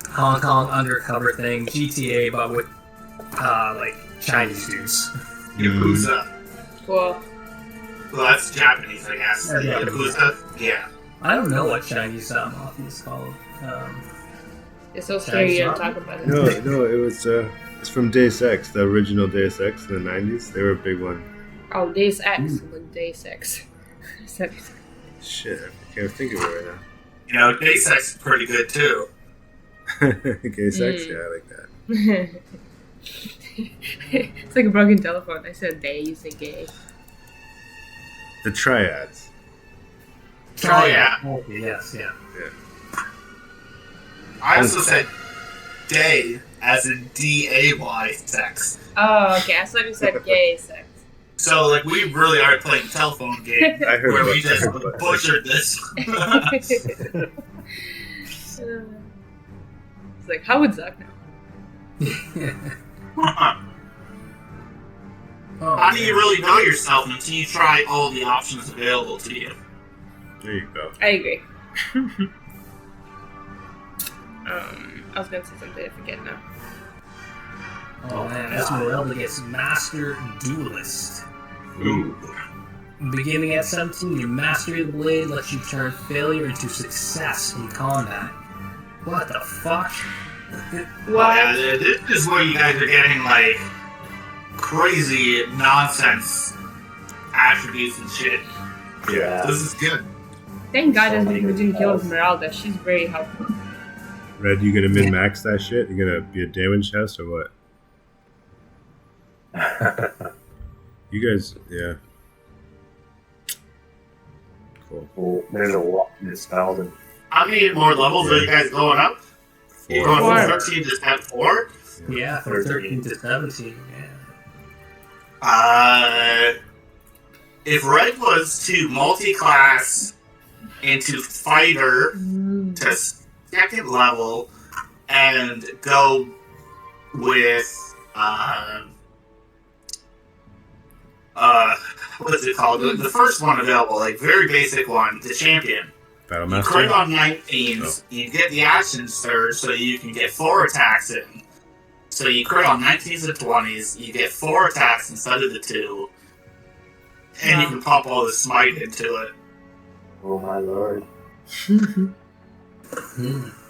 Speaker 3: Hong Kong undercover thing, GTA, but with, like, Chinese dudes.
Speaker 1: Yakuza.
Speaker 2: Cool.
Speaker 1: Well, that's Japanese, I guess.
Speaker 3: Yeah.
Speaker 1: Yakuza? Yeah.
Speaker 3: I don't know what Chinese mafia is called.
Speaker 2: It's so scary you don't talk about it.
Speaker 4: No, it was it's from Deus Ex, the original Deus Ex in the 90s. They were a big one.
Speaker 2: Oh, Deus Ex. Deus Ex.
Speaker 4: Shit, I can't think of it right now.
Speaker 1: You know, Deus Ex is pretty good too.
Speaker 4: Deus Ex, yeah, I like that.
Speaker 2: It's like a broken telephone. I said they, you say gay.
Speaker 4: The Triads.
Speaker 1: Oh, yeah.
Speaker 3: Oh, yes, yeah.
Speaker 1: I also said day as in D-A-Y sex.
Speaker 2: Oh, okay. I thought you said gay sex.
Speaker 1: So, like, we really are playing a telephone game
Speaker 4: I heard
Speaker 1: where
Speaker 4: about
Speaker 1: we just
Speaker 4: that.
Speaker 1: butchered this.
Speaker 2: It's like, how would Zuck know?
Speaker 1: How do you really know yourself until you try all the options available to you?
Speaker 4: There you go.
Speaker 2: I agree. I was gonna say something, I forget now.
Speaker 3: Oh man, Esmeralda gets Master Duelist.
Speaker 1: Ooh.
Speaker 3: Beginning at 17, your mastery of the blade lets you turn failure into success in combat. What the fuck?
Speaker 2: What?
Speaker 1: Yeah, this is where you guys are getting, like, crazy nonsense attributes and shit.
Speaker 5: Yeah.
Speaker 1: This is good.
Speaker 2: Thank God we didn't kill Esmeralda. She's very helpful.
Speaker 4: Red, you gonna min-max that shit? You gonna be a damage test or what? You guys, yeah. Cool.
Speaker 5: Well, there's a lot misspelled and
Speaker 1: How many more levels are you guys going up? You're going
Speaker 2: Four.
Speaker 1: from 13 to step 4?
Speaker 3: Yeah, from 13 to 17, yeah.
Speaker 1: If Red was to multi-class into fighter to second level and go with what is it called? The first one available, like very basic one, the champion.
Speaker 4: Battle
Speaker 1: You
Speaker 4: Master?
Speaker 1: crit on 19s, you get the action surge so you can get 4 attacks in. So you crit on 19s and 20s, you get 4 attacks instead of the 2, and you can pop all the smite into it.
Speaker 5: oh my lord.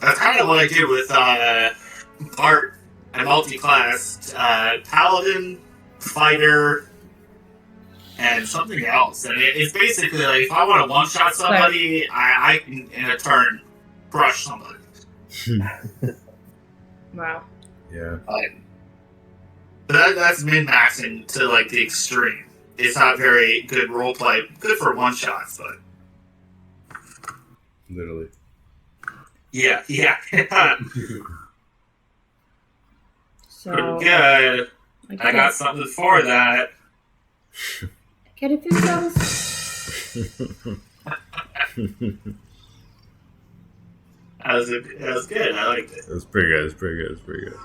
Speaker 1: That's kind of what I did with Bart and multi-class Paladin, Fighter, and something else. And it's basically like if I want to one-shot somebody, I can, in a turn, crush somebody.
Speaker 2: Wow.
Speaker 4: Yeah.
Speaker 1: But that's min-maxing to like the extreme. It's not very good roleplay. Good for one-shots, but...
Speaker 4: Literally.
Speaker 1: Yeah.
Speaker 2: So,
Speaker 1: Pretty good. I got something for that.
Speaker 2: Get a few songs.
Speaker 1: That was good. I liked it.
Speaker 4: It was pretty good.
Speaker 1: It was pretty good.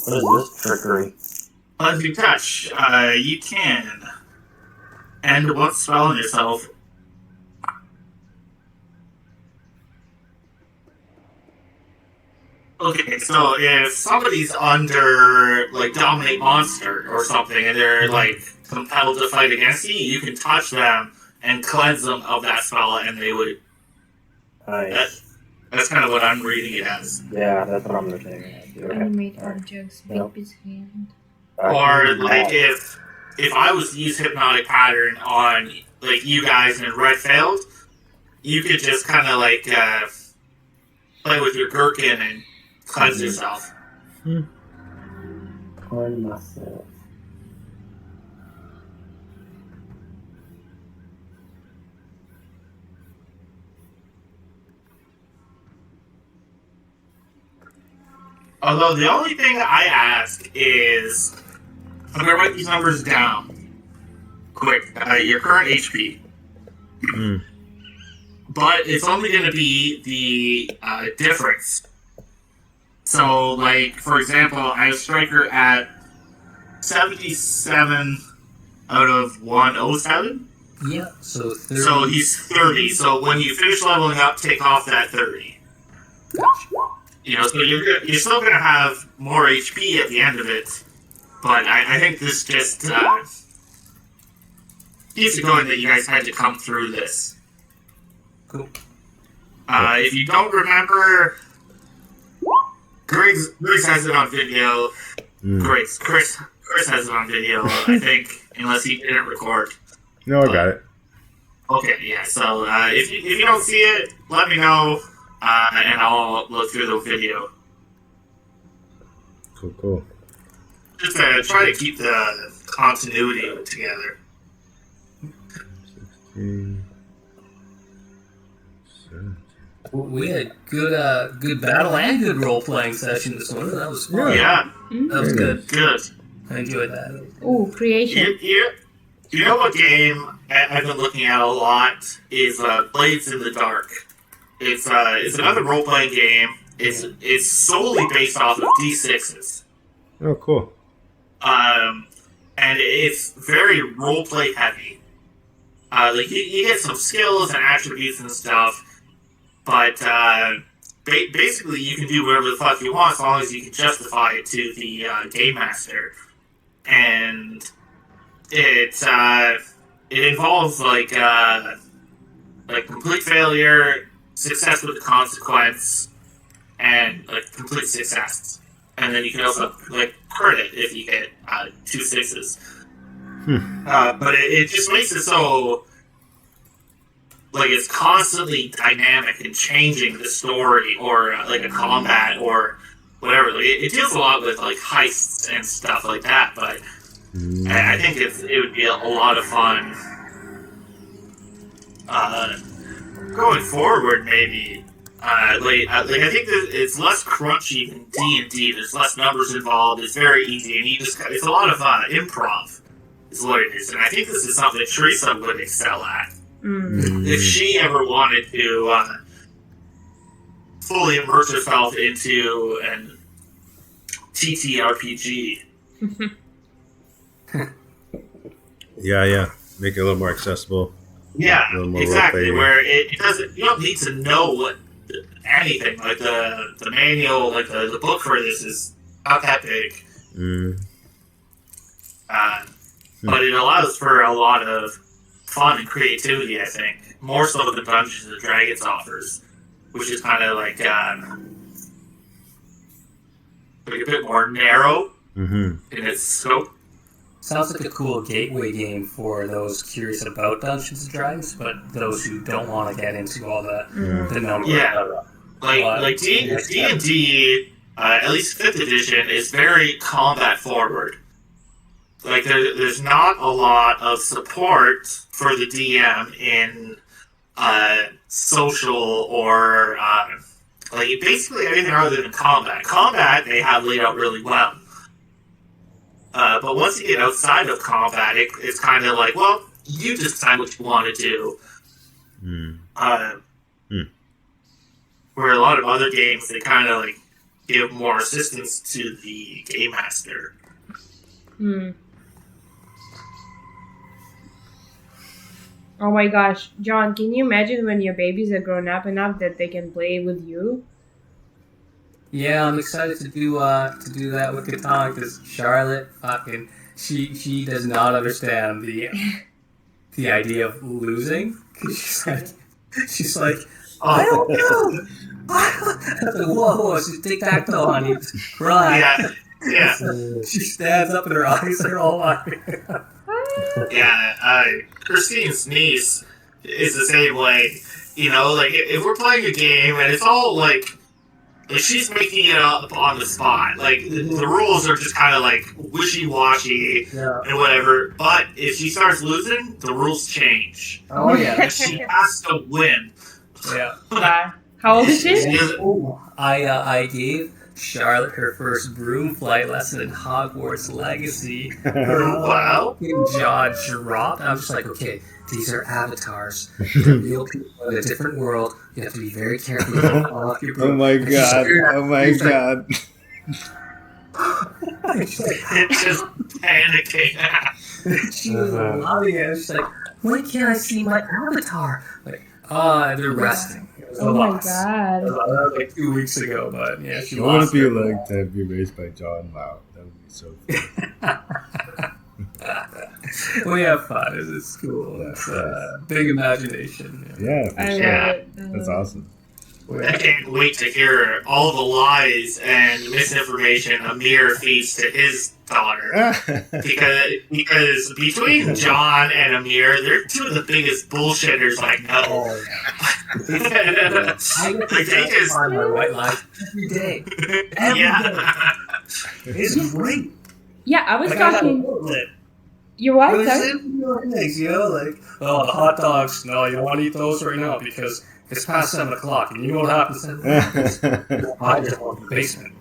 Speaker 5: What is this trickery?
Speaker 1: As you touch, you can end one spell on yourself. Okay, so if somebody's under like dominate monster or something, and they're like compelled to fight against you, you can touch them and cleanse them of that spell, and they would.
Speaker 5: Nice.
Speaker 1: That's kind of what I'm reading it as.
Speaker 5: Yeah, that's what I'm looking at. Okay.
Speaker 2: Animate
Speaker 5: Alright.
Speaker 2: objects,
Speaker 5: Yep.
Speaker 2: baby's hand.
Speaker 1: Or like if I was to use hypnotic pattern on like you guys and Red failed, you could just kind of like play with your gherkin and cleanse yourself.
Speaker 5: Corn myself.
Speaker 1: Although the only thing I ask is, I'm gonna write these numbers down quick. Your current HP, but it's only gonna be the difference. So, like for example, I have Striker at 77 out of 107.
Speaker 3: Yeah, so 30.
Speaker 1: So he's 30. So when you finish leveling up, take off that 30. You know, so you're still gonna have more HP at the end of it, but I think this just keeps it going that you guys had to come through this.
Speaker 3: Cool.
Speaker 1: If you don't remember, Griggs has it on video. Chris has it on video. I think, unless he didn't record.
Speaker 4: No, I got it.
Speaker 1: Okay, yeah. So if you don't see it, let me know. And I'll look through the video.
Speaker 4: Cool.
Speaker 1: Just to try to keep the continuity together.
Speaker 4: 16, 17.
Speaker 3: We had good battle and good role playing session this morning. That was fun.
Speaker 1: Yeah,
Speaker 3: That was good.
Speaker 1: good.
Speaker 3: I enjoyed that.
Speaker 2: Ooh, creation.
Speaker 1: You know what game I've been looking at a lot is Blades in the Dark. It's another role playing game. It's solely based off of D6s.
Speaker 4: Oh, cool.
Speaker 1: And it's very role play heavy. Like you get some skills and attributes and stuff, but basically you can do whatever the fuck you want as long as you can justify it to the game master. And it involves like complete failure, success with the consequence, and like complete success. And then you can also like credit if you get 2 6s. But it just makes it so like it's constantly dynamic and changing the story or like a combat or whatever. Like, it deals a lot with like heists and stuff like that. But I think it would be a lot of fun going forward. Maybe I think that it's less crunchy than D&D. There's less numbers involved. It's very easy, and it's a lot of improv. Is what it is, and I think this is something Teresa would excel at if she ever wanted to fully immerse herself into an TTRPG.
Speaker 4: Yeah. Make it a little more accessible.
Speaker 1: Yeah,
Speaker 4: A little more
Speaker 1: exactly.
Speaker 4: role-playing.
Speaker 1: Where it doesn't, you don't need to know what anything. Like the manual, like the book for this is not that big. But it allows for a lot of fun and creativity, I think. More so than Dungeons and Dragons offers, which is kind of like a bit more narrow in its scope.
Speaker 3: Sounds like a cool gateway game for those curious about Dungeons and Dragons, but those who don't want to get into all the number.
Speaker 1: Yeah, like D&D, at least 5th edition, is very combat forward. Like there's not a lot of support for the DM in social or like basically anything other than combat. Combat they have laid out really well. But once you get outside of combat, it's kind of like, well, you decide what you want to do. Where a lot of other games, they kind of like give more assistance to the game master.
Speaker 2: Oh my gosh, John, can you imagine when your babies are grown up enough that they can play with you?
Speaker 3: Yeah, I'm excited to do that with Katana because Charlotte fucking she does not understand the idea of losing. 'Cause she's like I don't know. Whoa, it's just tic tac toe, honey. Relax.
Speaker 1: Yeah.
Speaker 3: She stands up and her eyes are all wide.
Speaker 1: Yeah, Christine's niece is the same way. You know, like if we're playing a game and it's all like she's making it up on the spot. Like the rules are just kind of like wishy-washy and whatever. But if she starts losing, the rules change.
Speaker 3: Oh yeah.
Speaker 1: And she has to win.
Speaker 3: Yeah.
Speaker 2: How old is she?
Speaker 3: I gave Charlotte her first broom flight lesson in Hogwarts Legacy.
Speaker 1: Wow.
Speaker 3: Jaw dropped. I'm just like, okay, these are avatars. They're real people in a different world. You have to be very careful. You don't fall off your broom.
Speaker 4: Oh my god! Oh my god!
Speaker 1: It's just panicking.
Speaker 3: She was loving it. She's like, when can I see my avatar? Like, they're resting. It was a
Speaker 2: Oh my
Speaker 3: loss.
Speaker 2: god.
Speaker 3: That was like 2 weeks ago, but yeah, she
Speaker 4: What would
Speaker 3: lost
Speaker 4: it be
Speaker 3: it.
Speaker 4: like to be raised by John Lau? That would be so fun.
Speaker 3: We have fun. It's cool. It's big imagination.
Speaker 4: Yeah, for
Speaker 2: I
Speaker 4: sure.
Speaker 1: Yeah.
Speaker 2: love it.
Speaker 4: That's awesome.
Speaker 1: I can't wait to hear all the lies and misinformation Amir feeds to his daughter. Because between John and Amir, they're two of the biggest bullshitters I know.
Speaker 3: I get
Speaker 1: I think it's
Speaker 3: on my white lie every day. Every
Speaker 1: yeah.
Speaker 3: day. It's great.
Speaker 2: Yeah, I was
Speaker 3: Like, I got a
Speaker 2: talking.
Speaker 3: outlet.
Speaker 2: Your wife,
Speaker 3: It
Speaker 2: sorry?
Speaker 3: was things, you know, like, oh, the hot dogs. No, you don't want to eat those right now because it's past 7 o'clock, and you know what happens. I just want the basement.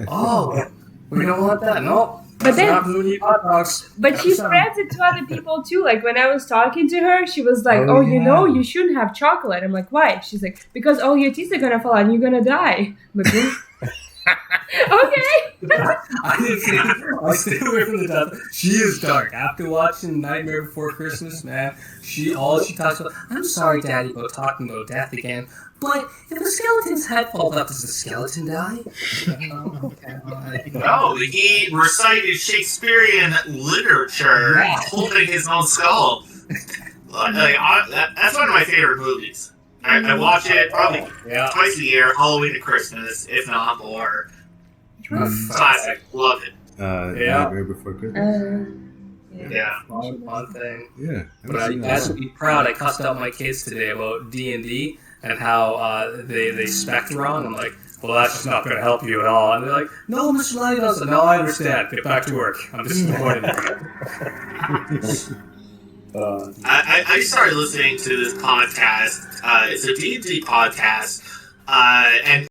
Speaker 3: Oh, we don't want that. No.
Speaker 2: But then-
Speaker 3: what happens when you eat hot dogs.
Speaker 2: But she spreads it to other people too. Like when I was talking to her, she was like, "Oh, you know, you shouldn't have chocolate." I'm like, "Why?" She's like, "Because all your teeth are gonna fall out and you're gonna die." I'm like, okay.
Speaker 3: I stay away from the death. She is dark. After watching Nightmare Before Christmas, man, all she talks about. I'm sorry, Daddy, about talking about death again. But if a skeleton's head falls off, does the skeleton die?
Speaker 1: No, he recited Shakespearean literature holding his own skull. That's one of my favorite movies. I watch it probably twice a year, Halloween and Christmas, if not more. Classic. Love it.
Speaker 4: Nightmare Before Christmas.
Speaker 1: Yeah.
Speaker 3: Fun thing.
Speaker 4: Yeah.
Speaker 3: But you guys would be proud. I cussed out my kids today about D&D and how they spec wrong. I'm like, well, that's just not going to help you at all. And they're like, no, Mr. Light. I was like, no, I understand. Get back to work. I'm disappointed.
Speaker 1: I started listening to this podcast. It's a D&D podcast, and